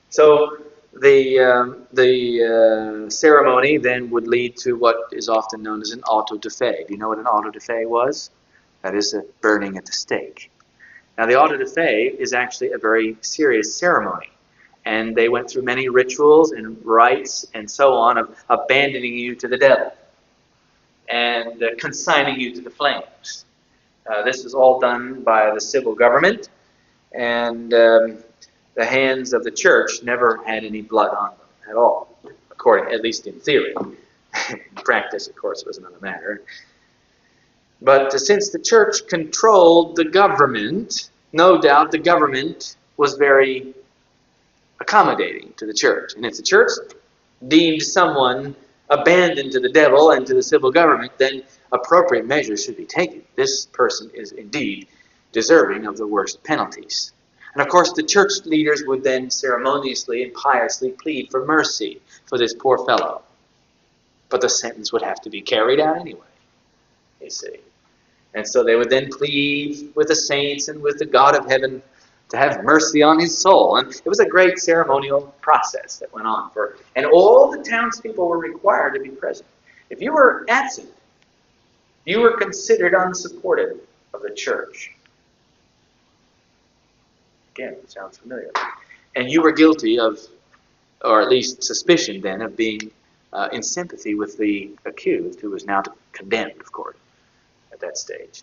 So the ceremony then would lead to what is often known as an auto de fe. Do you know what an auto de fe was? That is a burning at the stake. Now, the auto de fe is actually a very serious ceremony. And they went through many rituals and rites and so on of abandoning you to the devil and consigning you to the flames. This was all done by the civil government, and the hands of the church never had any blood on them at all, at least in theory. In practice, of course, was another matter. But since the church controlled the government, no doubt the government was very accommodating to the church. And if the church deemed someone abandoned to the devil and to the civil government, then appropriate measures should be taken. This person is indeed deserving of the worst penalties. And of course, the church leaders would then ceremoniously and piously plead for mercy for this poor fellow. But the sentence would have to be carried out anyway, you see. And so they would then plead with the saints and with the God of heaven to have mercy on his soul. And it was a great ceremonial process that went on. And all the townspeople were required to be present. If you were absent, you were considered unsupportive of the church. Again, it sounds familiar. And you were guilty of, or at least suspicioned then, of being in sympathy with the accused, who was now condemned, of course, at that stage.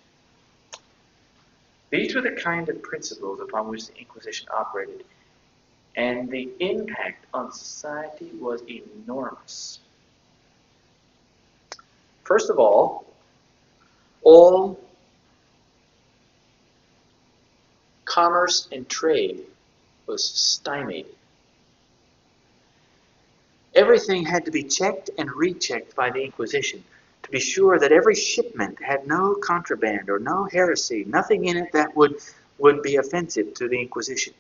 These were the kind of principles upon which the Inquisition operated, and the impact on society was enormous. First of all commerce and trade was stymied. Everything had to be checked and rechecked by the Inquisition to be sure that every shipment had no contraband or no heresy, nothing in it that would be offensive to the Inquisition.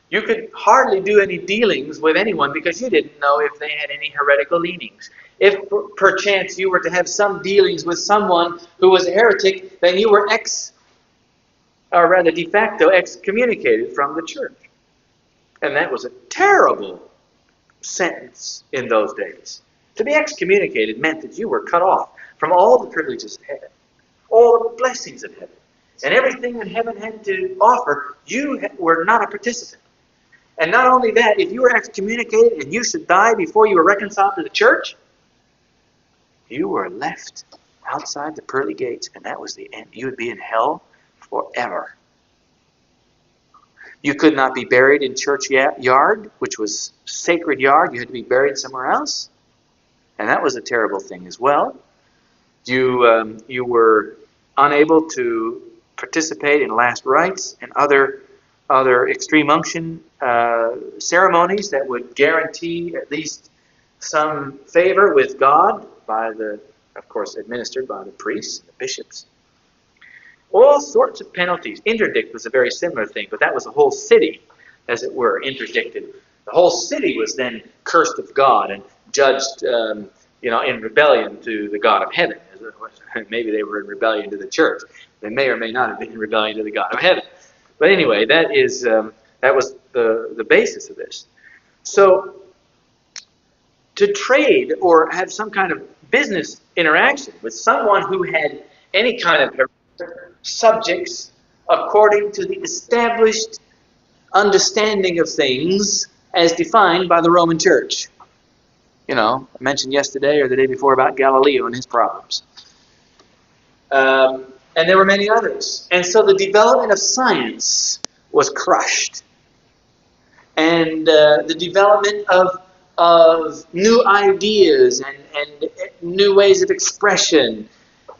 You could hardly do any dealings with anyone because you didn't know if they had any heretical leanings. If perchance you were to have some dealings with someone who was a heretic, then you were de facto excommunicated from the church. And that was a terrible sentence in those days. To be excommunicated meant that you were cut off from all the privileges of heaven, all the blessings of heaven, and everything that heaven had to offer. You were not a participant. And not only that, if you were excommunicated and you should die before you were reconciled to the church, you were left outside the pearly gates, and that was the end. You would be in hell forever. You could not be buried in church yard, which was sacred yard. You had to be buried somewhere else. And that was a terrible thing as well. You were unable to participate in last rites and other extreme unction ceremonies that would guarantee at least some favor with God of course, administered by the priests and the bishops. All sorts of penalties. Interdict was a very similar thing, but that was a whole city, as it were, interdicted. The whole city was then cursed of God and judged, in rebellion to the God of heaven. Maybe they were in rebellion to the church. They may or may not have been in rebellion to the God of heaven. But anyway, that was the basis of this. So, to trade or have some kind of business interaction with someone who had any kind of subjects according to the established understanding of things as defined by the Roman Church. I mentioned yesterday or the day before about Galileo and his problems. And there were many others. And so the development of science was crushed. And the development of new ideas and new ways of expression,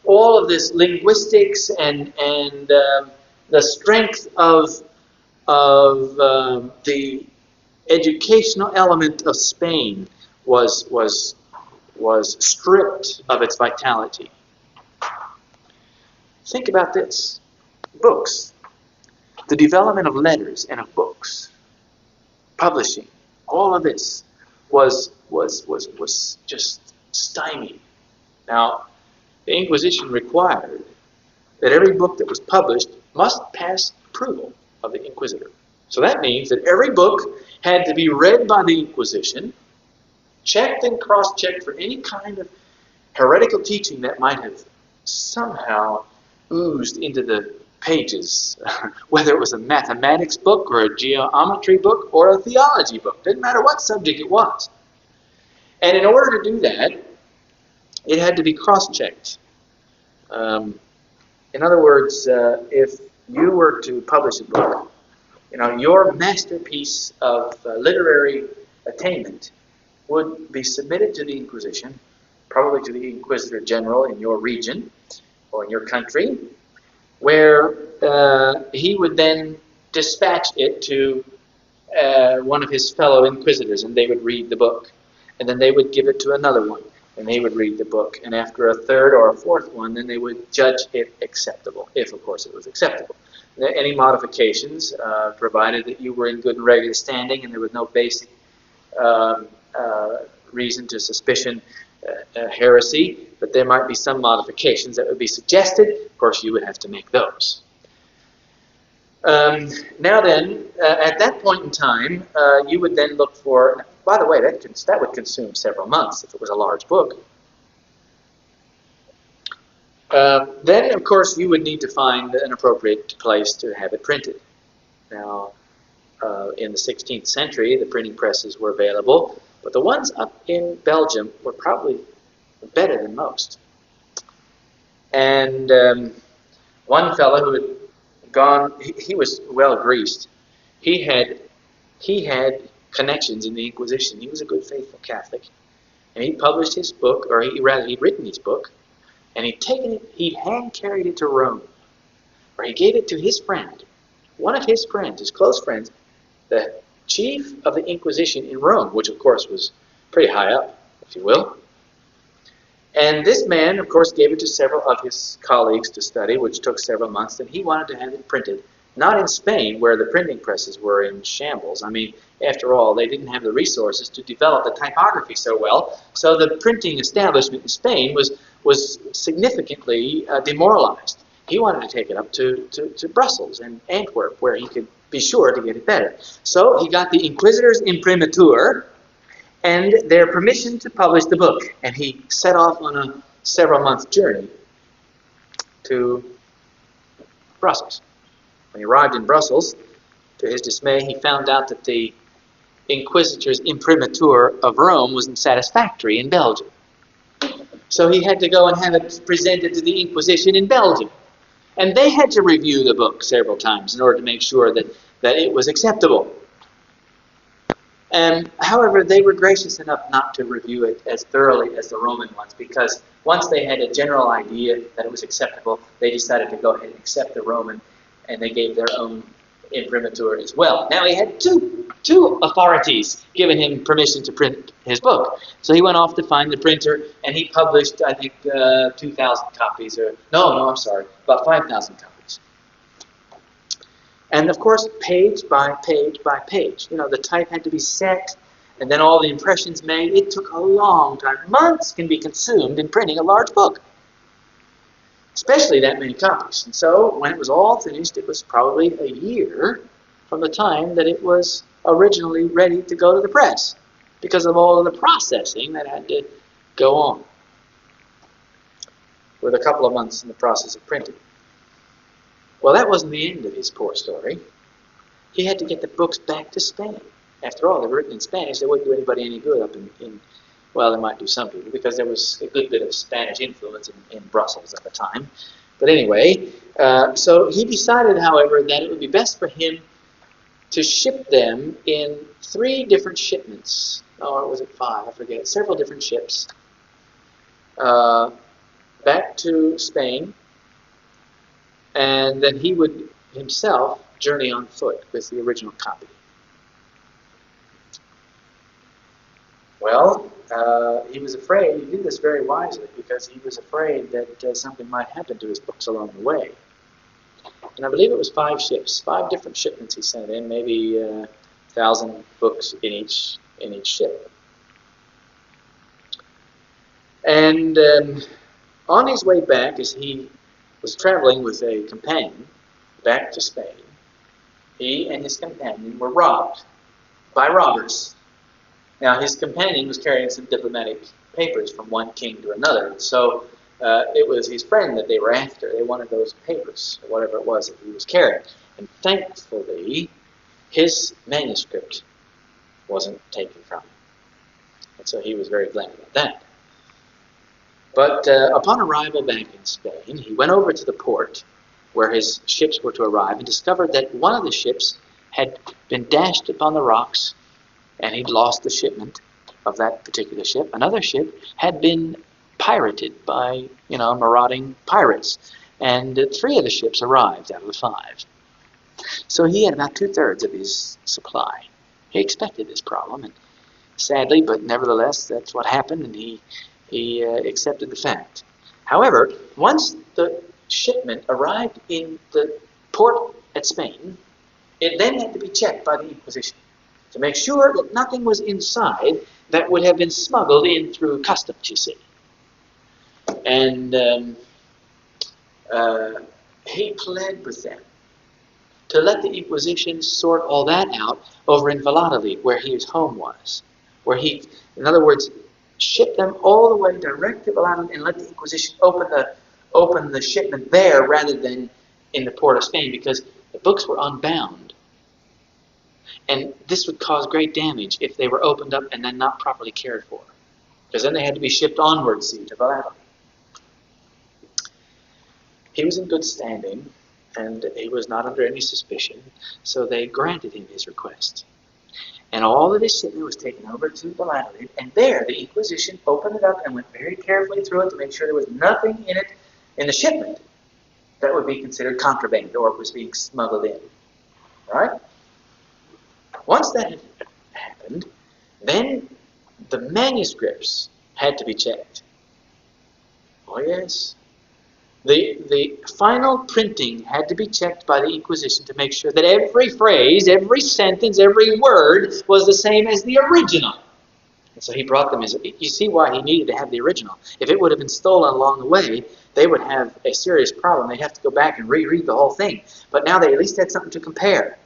all of this linguistics and the strength of the educational element of Spain was stripped of its vitality. Think about this. Books. The development of letters and of books. Publishing. All of this was just stymied. Now, the Inquisition required that every book that was published must pass approval of the Inquisitor. So that means that every book had to be read by the Inquisition, checked and cross-checked for any kind of heretical teaching that might have somehow oozed into the pages, whether it was a mathematics book or a geometry book or a theology book. Didn't matter what subject it was. And in order to do that, it had to be cross-checked. In other words, if you were to publish a book, your masterpiece of literary attainment would be submitted to the Inquisition, probably to the Inquisitor General in your region or in your country, where he would then dispatch it to one of his fellow inquisitors, and they would read the book. And then they would give it to another one, and they would read the book. And after a third or a fourth one, then they would judge it acceptable, if, of course, it was acceptable. Any modifications, provided that you were in good and regular standing and there was no basic reason to suspicion heresy, but there might be some modifications that would be suggested. Of course, you would have to make those. Now then, at that point in time, you would then look for, by the way, that would consume several months if it was a large book. Then, of course, you would need to find an appropriate place to have it printed. Now, in the 16th century, the printing presses were available, but the ones up in Belgium were probably better than most. And one fellow who had gone, he was well greased. He had connections in the Inquisition. He was a good, faithful Catholic, and he published his book, or he'd written his book, and he'd hand carried it to Rome where he gave it to his friend, one of his friends, his close friends, the chief of the Inquisition in Rome, which of course was pretty high up, if you will. And this man, of course, gave it to several of his colleagues to study, which took several months, and he wanted to have it printed. Not in Spain, where the printing presses were in shambles. I mean, after all, they didn't have the resources to develop the typography so well, so the printing establishment in Spain was significantly demoralized. He wanted to take it up to Brussels and Antwerp, where he could be sure to get it better. So he got the Inquisitors Imprimatur and their permission to publish the book, and he set off on a several-month journey to Brussels. When he arrived in Brussels, to his dismay, he found out that the Inquisitors Imprimatur of Rome wasn't satisfactory in Belgium. So he had to go and have it presented to the Inquisition in Belgium. And they had to review the book several times in order to make sure that it was acceptable. However, they were gracious enough not to review it as thoroughly as the Roman ones, because once they had a general idea that it was acceptable, they decided to go ahead and accept the Roman, and they gave their own imprimatur as well. Now he had two authorities giving him permission to print his book. So he went off to find the printer, and he published, I think, 2,000 copies, or I'm sorry, about 5,000 copies. And of course, page by page by page. You know, the type had to be set, and then all the impressions made. It took a long time. Months can be consumed in printing a large book, especially that many copies. And so, when it was all finished, it was probably a year from the time that it was originally ready to go to the press, because of all of the processing that had to go on, with a couple of months in the process of printing. Well, that wasn't the end of his poor story. He had to get the books back to Spain. After all, they were written in Spanish. They wouldn't do anybody any good up in well, they might do some people, because there was a good bit of Spanish influence in Brussels at the time. But anyway, so he decided, however, that it would be best for him to ship them in 3 different shipments. Or was it 5? I forget. Several different ships. Back to Spain. And then he would himself journey on foot with the original copy. Well, he was afraid. He did this very wisely, because he was afraid that something might happen to his books along the way. And I believe it was 5 ships, 5 different shipments he sent in, maybe 1,000 books in each ship. And on his way back, as he was traveling with a companion back to Spain, he and his companion were robbed by robbers. Now, his companion was carrying some diplomatic papers from one king to another, so it was his friend that they were after. They wanted those papers, or whatever it was that he was carrying. And thankfully, his manuscript wasn't taken from him. And so he was very glad about that. But upon arrival back in Spain, he went over to the port where his ships were to arrive and discovered that one of the ships had been dashed upon the rocks, and he'd lost the shipment of that particular ship. Another ship had been pirated by, marauding pirates, and 3 of the ships arrived out of the 5. So he had about 2/3 of his supply. He expected this problem, and sadly, but nevertheless, that's what happened, and he accepted the fact. However, once the shipment arrived in the port at Spain, it then had to be checked by the Inquisition to make sure that nothing was inside that would have been smuggled in through customs, you see. And he pled with them to let the Inquisition sort all that out over in Valladolid, where his home was. In other words, ship them all the way direct to Valladolid and let the Inquisition open the shipment there rather than in the port of Spain, because the books were unbound. And this would cause great damage if they were opened up and then not properly cared for, because then they had to be shipped onward, to Valladolid. He was in good standing, and he was not under any suspicion, so they granted him his request. And all of his shipment was taken over to Valladolid, and there the Inquisition opened it up and went very carefully through it to make sure there was nothing in it, in the shipment, that would be considered contraband or was being smuggled in. Right? Once that had happened, then the manuscripts had to be checked. Oh yes. The final printing had to be checked by the Inquisition to make sure that every phrase, every sentence, every word was the same as the original. And so he brought them as, you see why he needed to have the original. If it would have been stolen along the way, they would have a serious problem. They'd have to go back and reread the whole thing. But now they at least had something to compare.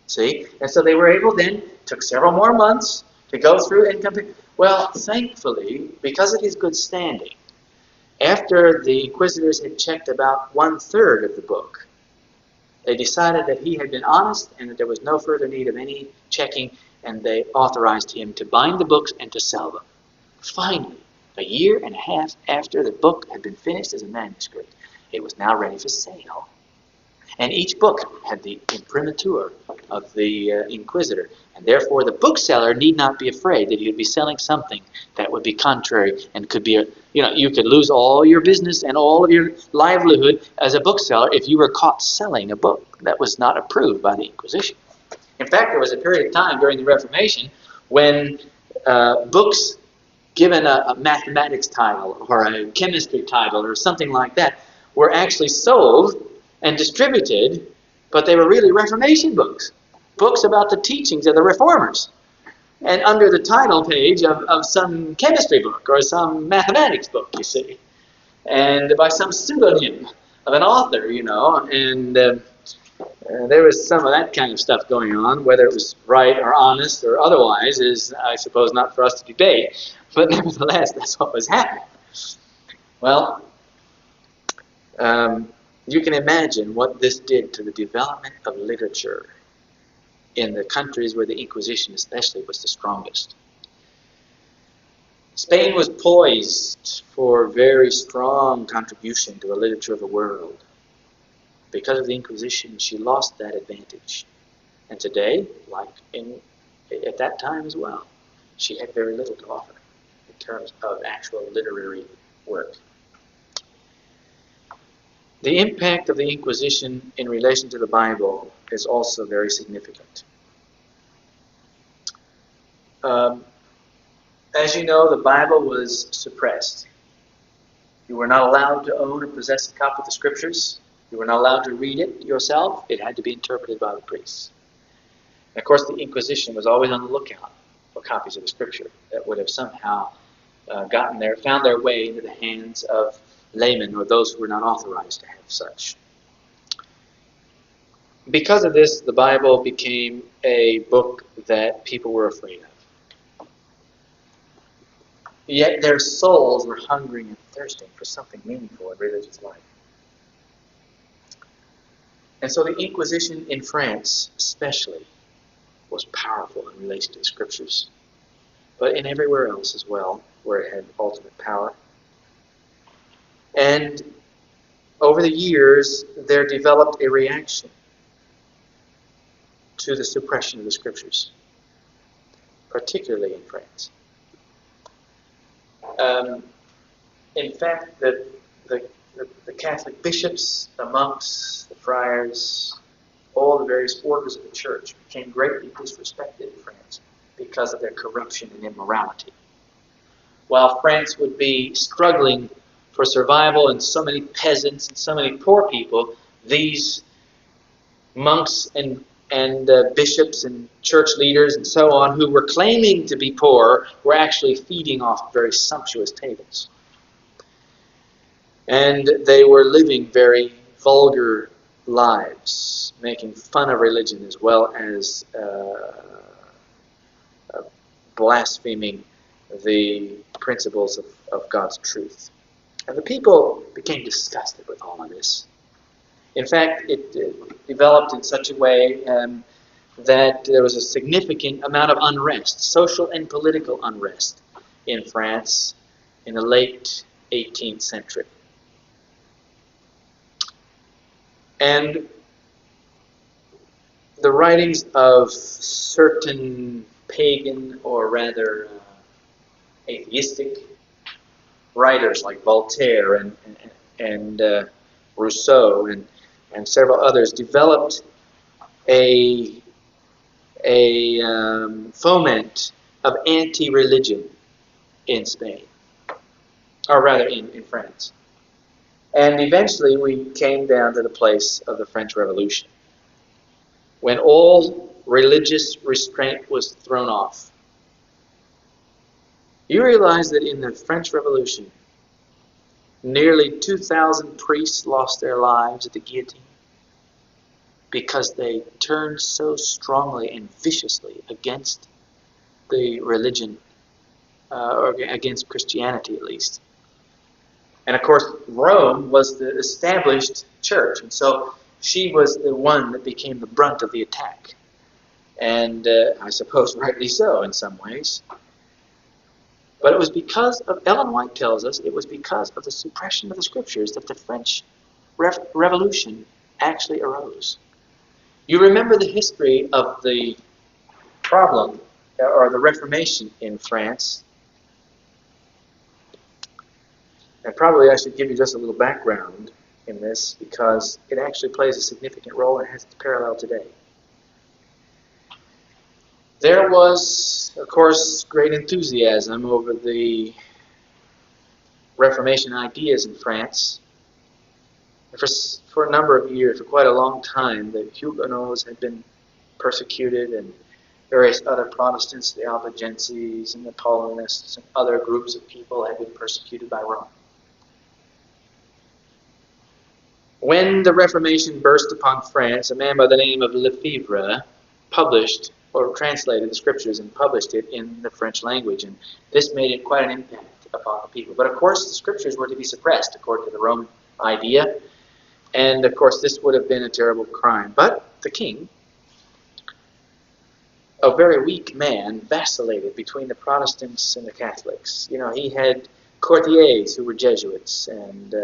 See? And so they were able then, took several more months to go through and compare. Well, thankfully, because of his good standing, after the inquisitors had checked about 1/3 of the book, they decided that he had been honest and that there was no further need of any checking, and they authorized him to bind the books and to sell them. Finally, a year and a half after the book had been finished as a manuscript, it was now ready for sale. And each book had the imprimatur of the inquisitor. And therefore the bookseller need not be afraid that he would be selling something that would be contrary and could be, you could lose all your business and all of your livelihood as a bookseller if you were caught selling a book that was not approved by the Inquisition. In fact, there was a period of time during the Reformation when books given a mathematics title or a chemistry title or something like that were actually sold and distributed, but they were really Reformation books. Books about the teachings of the Reformers. And under the title page of some chemistry book or some mathematics book, you see. And by some pseudonym of an author, and there was some of that kind of stuff going on. Whether it was right or honest or otherwise is, I suppose, not for us to debate. But nevertheless, that's what was happening. Well, you can imagine what this did to the development of literature in the countries where the Inquisition especially was the strongest. Spain was poised for very strong contribution to the literature of the world. Because of the Inquisition, she lost that advantage. And today, like at that time as well, she had very little to offer in terms of actual literary work. The impact of the Inquisition in relation to the Bible is also very significant. As you know, the Bible was suppressed. You were not allowed to own or possess a copy of the Scriptures. You were not allowed to read it yourself. It had to be interpreted by the priests. And of course, the Inquisition was always on the lookout for copies of the Scripture that would have somehow found their way into the hands of laymen or those who were not authorized to have such. Because of this, the Bible became a book that people were afraid of. Yet their souls were hungering and thirsting for something meaningful in religious life. And so the Inquisition in France especially was powerful in relation to the Scriptures, but in everywhere else as well, where it had ultimate power. And over the years, there developed a reaction to the suppression of the Scriptures, particularly in France. In fact, the Catholic bishops, the monks, the friars, all the various orders of the church became greatly disrespected in France because of their corruption and immorality. While France would be struggling for survival and so many peasants and so many poor people, these monks and bishops and church leaders and so on who were claiming to be poor were actually feeding off very sumptuous tables. And they were living very vulgar lives, making fun of religion as well as blaspheming the principles of God's truth. And the people became disgusted with all of this. In fact, it developed in such a way that there was a significant amount of unrest, social and political unrest, in France in the late 18th century. And the writings of certain pagan, or rather atheistic writers like Voltaire and Rousseau and several others, developed a foment of anti-religion in Spain, or rather in France. And eventually we came down to the place of the French Revolution, when all religious restraint was thrown off. You realize that in the French Revolution, nearly 2,000 priests lost their lives at the guillotine because they turned so strongly and viciously against the religion, or against Christianity at least. And of course, Rome was the established church, and so she was the one that became the brunt of the attack. And I suppose rightly so in some ways. But it was because of, Ellen White tells us, it was because of the suppression of the scriptures that the French Revolution actually arose. You remember the history of the problem, or the Reformation in France. And probably I should give you just a little background in this, because it actually plays a significant role and has its parallel today. There was, of course, great enthusiasm over the Reformation ideas in France. For a number of years, for quite a long time, the Huguenots had been persecuted, and various other Protestants, the Albigenses and the Paulinists and other groups of people had been persecuted by Rome. When the Reformation burst upon France, a man by the name of Lefebvre published or translated the scriptures and published it in the French language, and this made it quite an impact upon the people. But of course, the scriptures were to be suppressed according to the Roman idea, and of course this would have been a terrible crime. But the king, a very weak man, vacillated between the Protestants and the Catholics. You know, he had courtiers who were Jesuits and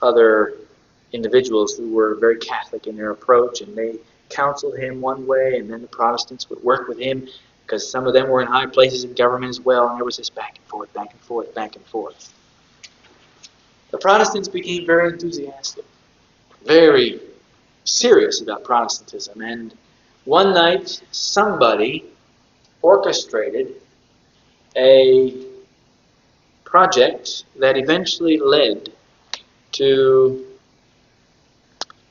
other individuals who were very Catholic in their approach, and they counseled him one way, and then the Protestants would work with him, because some of them were in high places in government as well, and there was this back and forth, back and forth, back and forth. The Protestants became very enthusiastic, very serious about Protestantism, and one night somebody orchestrated a project that eventually led to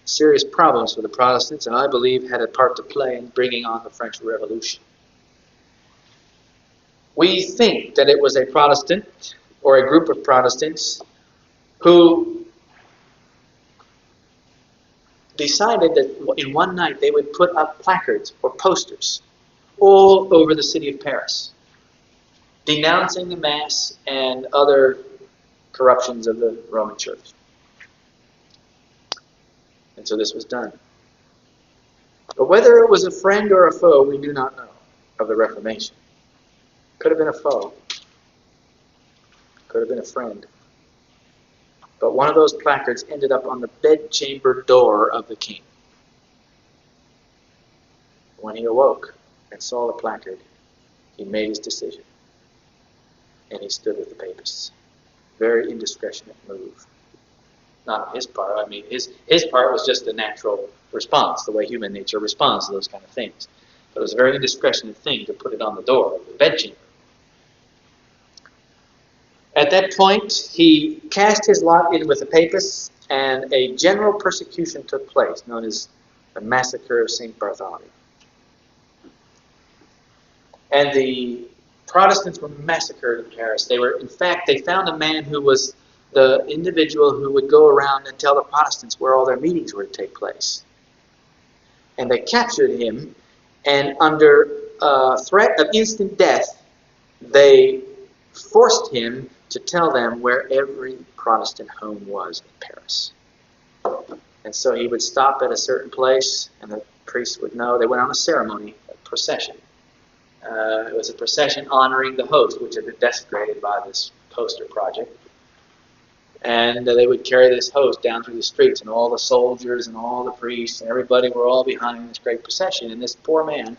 serious problems for the Protestants, and I believe had a part to play in bringing on the French Revolution. We think that it was a Protestant, or a group of Protestants, who decided that in one night they would put up placards or posters all over the city of Paris, denouncing the Mass and other corruptions of the Roman Church. And so this was done. But whether it was a friend or a foe, we do not know of the Reformation. Could have been a foe. Could have been a friend. But one of those placards ended up on the bedchamber door of the king. When he awoke and saw the placard, he made his decision. And he stood with the papists. Very indiscretionate move. Not on his part. I mean, his part was just a natural response, the way human nature responds to those kind of things. But it was a very indiscretionate thing to put it on the door of the bedchamber. At that point, he cast his lot in with the papists, and a general persecution took place, known as the Massacre of St. Bartholomew. And the Protestants were massacred in Paris. In fact, they found a man who was the individual who would go around and tell the Protestants where all their meetings were to take place. And they captured him, and under threat of instant death, they forced him to tell them where every Protestant home was in Paris. And so he would stop at a certain place, and the priests would know. They went on a ceremony, a procession. It was a procession honoring the host, which had been desecrated by this poster project. And they would carry this host down through the streets, and all the soldiers and all the priests and everybody were all behind this great procession. And this poor man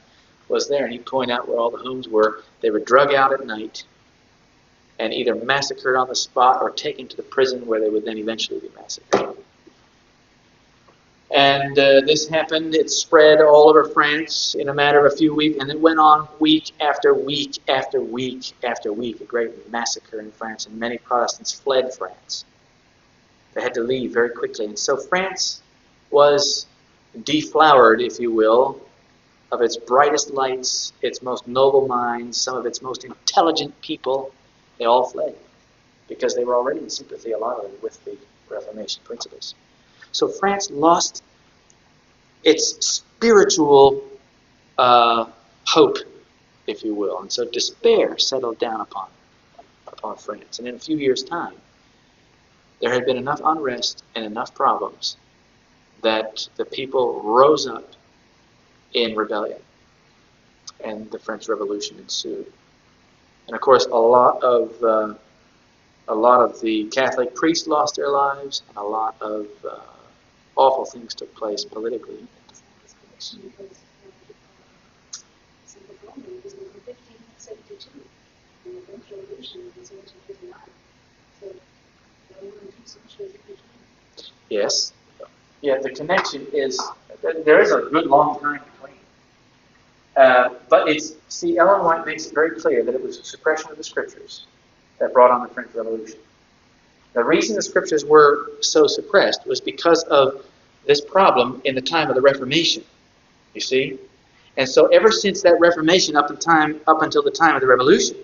was there, and he'd point out where all the homes were. They were drug out at night and either massacred on the spot or taken to the prison, where they would then eventually be massacred. And this happened, it spread all over France in a matter of a few weeks, and it went on week after week after week after week, a great massacre in France, and many Protestants fled France. They had to leave very quickly. And so France was deflowered, if you will, of its brightest lights, its most noble minds, some of its most intelligent people. They all fled because they were already in sympathy, a lot of them, with the Reformation principles. So France lost its spiritual hope, if you will. And so despair settled down upon France. And in a few years' time, there had been enough unrest and enough problems that the people rose up in rebellion. And the French Revolution ensued. And of course, a lot of the Catholic priests lost their lives, and a lot of awful things took place politically. Yes. Yeah, the connection is, there is a good long time between. But Ellen White makes it very clear that it was the suppression of the Scriptures that brought on the French Revolution. The reason the Scriptures were so suppressed was because of this problem in the time of the Reformation, you see? And so ever since that Reformation up until the time of the Revolution,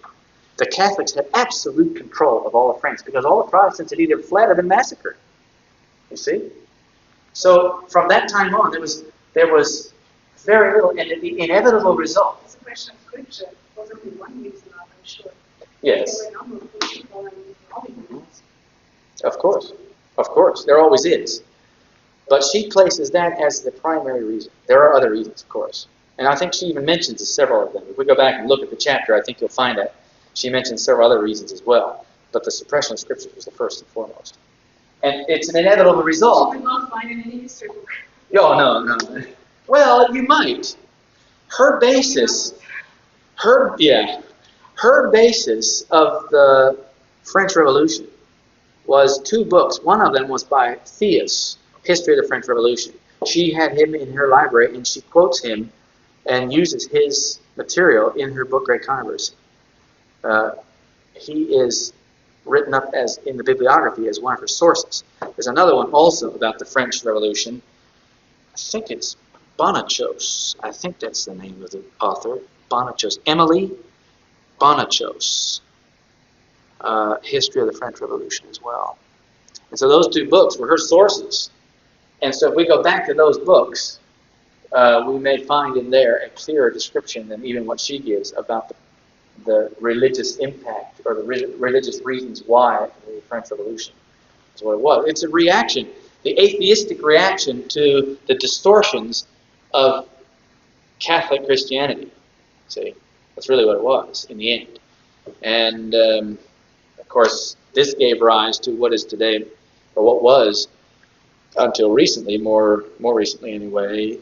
the Catholics had absolute control of all of France because all the Protestants had either fled or been massacred, you see? So from that time on, there was very little, and the inevitable result. The suppression of Scripture was only one reason, I'm sure. Yes. There were a number of people involved. Of course, there always is. But she places that as the primary reason. There are other reasons, of course. And I think she even mentions several of them. If we go back and look at the chapter, I think you'll find that she mentions several other reasons as well. But the suppression of Scriptures was the first and foremost. And it's an inevitable result. You will not find in any history book. Oh, no. Well, you might. Her basis of the French Revolution was two books. One of them was by Thiers, History of the French Revolution. She had him in her library, and she quotes him and uses his material in her book, Great Controversy. He is written up as in the bibliography as one of her sources. There's another one also about the French Revolution. I think it's Bonachos. I think that's the name of the author. Bonachos. Emily Bonachos. History of the French Revolution as well. And so those two books were her sources. And so if we go back to those books, we may find in there a clearer description than even what she gives about the religious impact or the religious reasons why the French Revolution is what it was. It's a reaction, the atheistic reaction to the distortions of Catholic Christianity. See, that's really what it was in the end. And of course, this gave rise to what is today, or what was until recently, more recently anyway,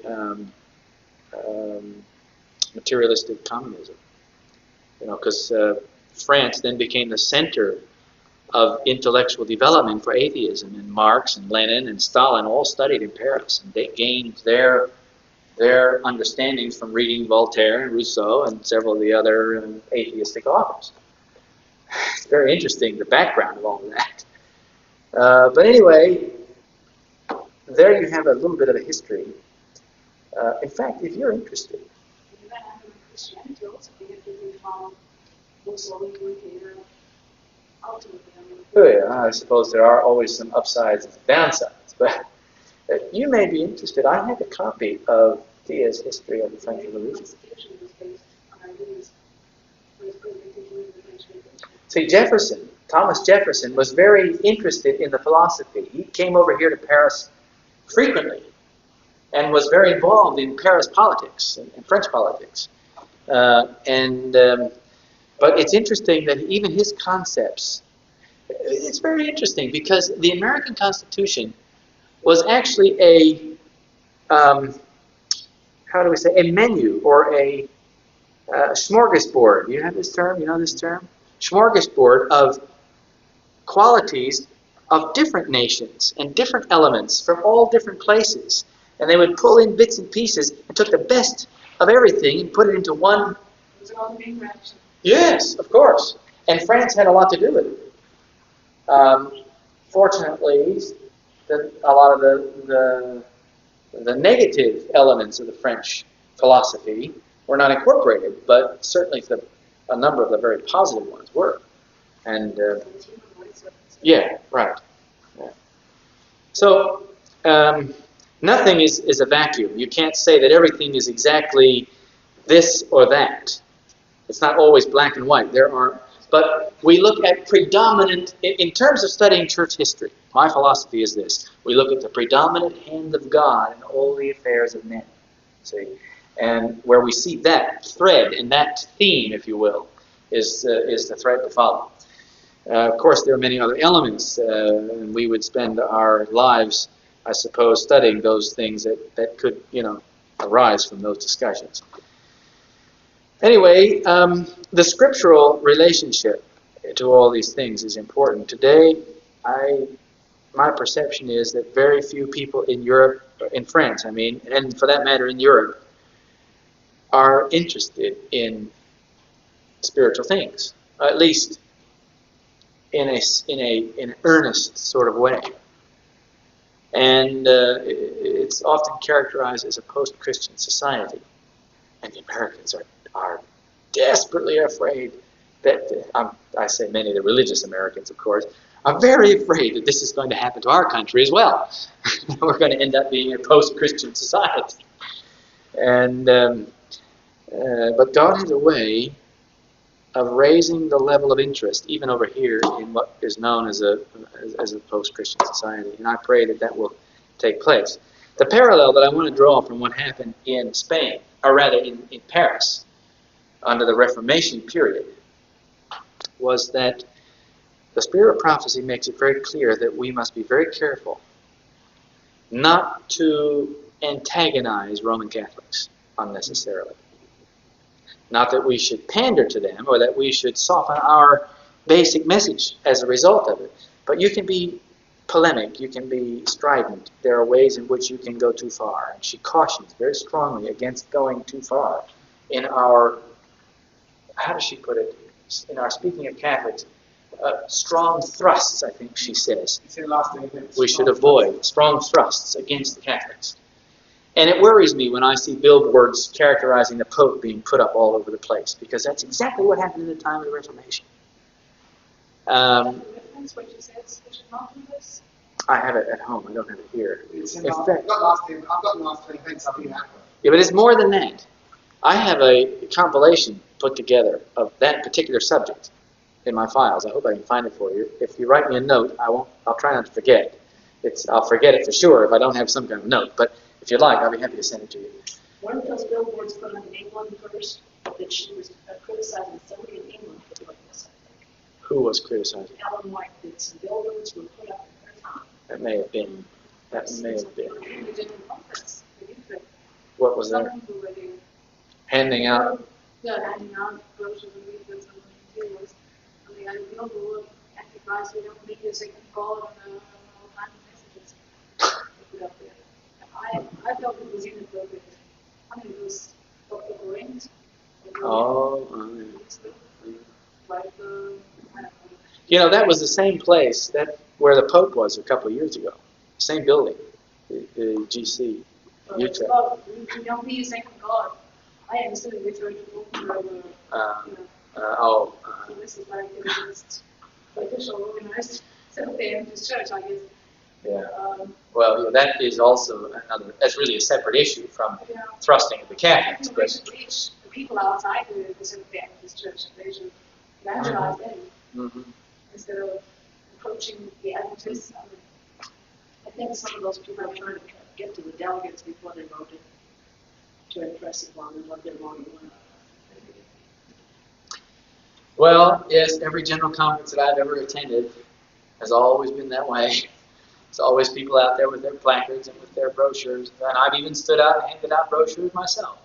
materialistic communism. Because France then became the center of intellectual development for atheism, and Marx and Lenin and Stalin all studied in Paris, and they gained their understandings from reading Voltaire and Rousseau and several of the other atheistic authors. It's very interesting, the background of all of that. But anyway, there you have a little bit of a history. In fact, if you're interested, Christianity also benefited from Mussolini here. Ultimately, I suppose there are always some upsides and downsides, but you may be interested. I have a copy of Thiers' History of the French Revolution. See, Thomas Jefferson, was very interested in the philosophy. He came over here to Paris frequently and was very involved in Paris politics and French politics. But it's interesting that even his concepts, it's very interesting because the American Constitution was actually a menu or a smorgasbord. You have this term? You know this term? Smorgasbord of qualities of different nations and different elements from all different places. And they would pull in bits and pieces and took the best of everything and put it into one. Was it all the main reaction? Yes, of course. And France had a lot to do with it. Fortunately, a lot of the negative elements of the French philosophy were not incorporated, but certainly a number of the very positive ones were. And yeah, right. Yeah. So nothing is a vacuum. You can't say that everything is exactly this or that. It's not always black and white. But we look at predominant, in terms of studying church history, my philosophy is this. We look at the predominant hand of God in all the affairs of men. See? And where we see that thread and that theme, if you will, is the thread to follow. Of course, there are many other elements, and we would spend our lives, I suppose, studying those things that could, arise from those discussions. Anyway, the scriptural relationship to all these things is important. Today, my perception is that very few people in Europe, in France, and for that matter in Europe, are interested in spiritual things, at least in an earnest sort of way. And it's often characterized as a post-Christian society. And the Americans are desperately afraid that, I say many of the religious Americans, of course, are very afraid that this is going to happen to our country as well. We're going to end up being a post-Christian society. And but God has a way of raising the level of interest, even over here, in what is known as a post-Christian society. And I pray that will take place. The parallel that I want to draw from what happened in Spain, or rather in Paris, under the Reformation period, was that the spirit of prophecy makes it very clear that we must be very careful not to antagonize Roman Catholics unnecessarily. Not that we should pander to them or that we should soften our basic message as a result of it. But you can be polemic, you can be strident. There are ways in which you can go too far. And she cautions very strongly against going too far in our, how does she put it, in our speaking of Catholics, strong thrusts, I think she says. We should avoid strong thrusts against the Catholics. And it worries me when I see billboards characterizing the Pope being put up all over the place, because that's exactly what happened in the time of the Reformation. I have it at home. I don't have it here. I've got last events I've been at. Yeah, but it's more than that. I have a compilation put together of that particular subject in my files. I hope I can find it for you. If you write me a note, I'll try not to forget. I'll forget it for sure if I don't have some kind of note. But if you'd like, I'll be happy to send it to you. One of those billboards put on England first, that she was criticizing somebody in England for doing this, I think. Who was criticizing? Ellen White, that some billboards were put up in her time. That may have been. Conference. What was that? Handing out? Yeah, handing out brochures and leaflets and materials. I know the word Antichrist, we don't need a second call and all kinds of messages put up there. I felt it was inappropriate. It was Dr. Brent. That was the same place where the Pope was a couple of years ago. Same building, the GC. Utrecht. We don't need a second God. I understood it referred to open so this is like the most official organized Seventh-day Church, I guess. Yeah. Well, that is also that's really a separate issue from thrusting at the Catholics. But reach the people outside the Seventh-day Church, and they should evangelize them instead of approaching the Adventists. I think some of those people are trying to get to the delegates before they voted to impress upon them what they want to learn. Well, yes, every general conference that I've ever attended has always been that way. There's always people out there with their placards and with their brochures. And I've even stood out and handed out brochures myself.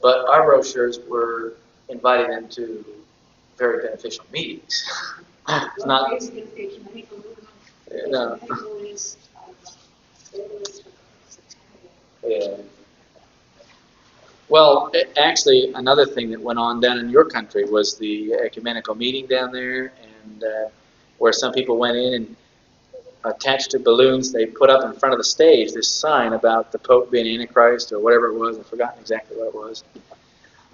But our brochures were inviting them to very beneficial meetings. It's not... No. Yeah. Well, actually, another thing that went on down in your country was the ecumenical meeting down there, and where some people went in and attached to balloons, they put up in front of the stage this sign about the Pope being Antichrist or whatever it was. I've forgotten exactly what it was.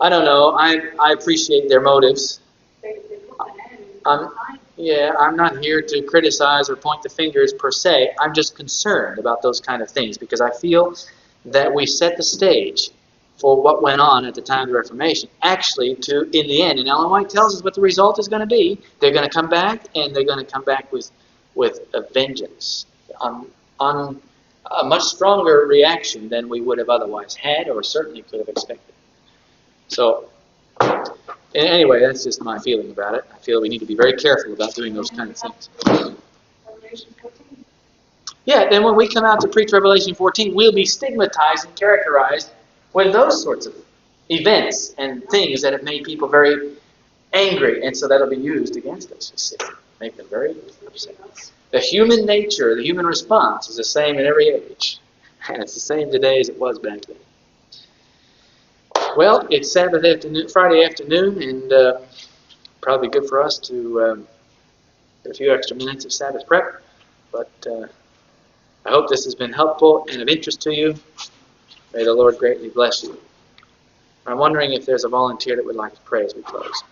I don't know. I appreciate their motives. They put my name in I'm, the sign. yeah, I'm not here to criticize or point the fingers per se. I'm just concerned about those kind of things because I feel that we set the stage for what went on at the time of the Reformation. Actually, in the end, and Ellen White tells us what the result is going to be. They're going to come back, and they're going to come back with a vengeance on a much stronger reaction than we would have otherwise had or certainly could have expected. So, anyway, that's just my feeling about it. I feel we need to be very careful about doing those kind of things. Revelation 14. Yeah, then when we come out to preach Revelation 14, we'll be stigmatized and characterized with those sorts of events and things that have made people very angry, and so that'll be used against us, you see. Make them very upset. The human nature, the human response is the same in every age. And it's the same today as it was back then. Well, it's Friday afternoon, and probably good for us to get a few extra minutes of Sabbath prep. But I hope this has been helpful and of interest to you. May the Lord greatly bless you. I'm wondering if there's a volunteer that would like to pray as we close.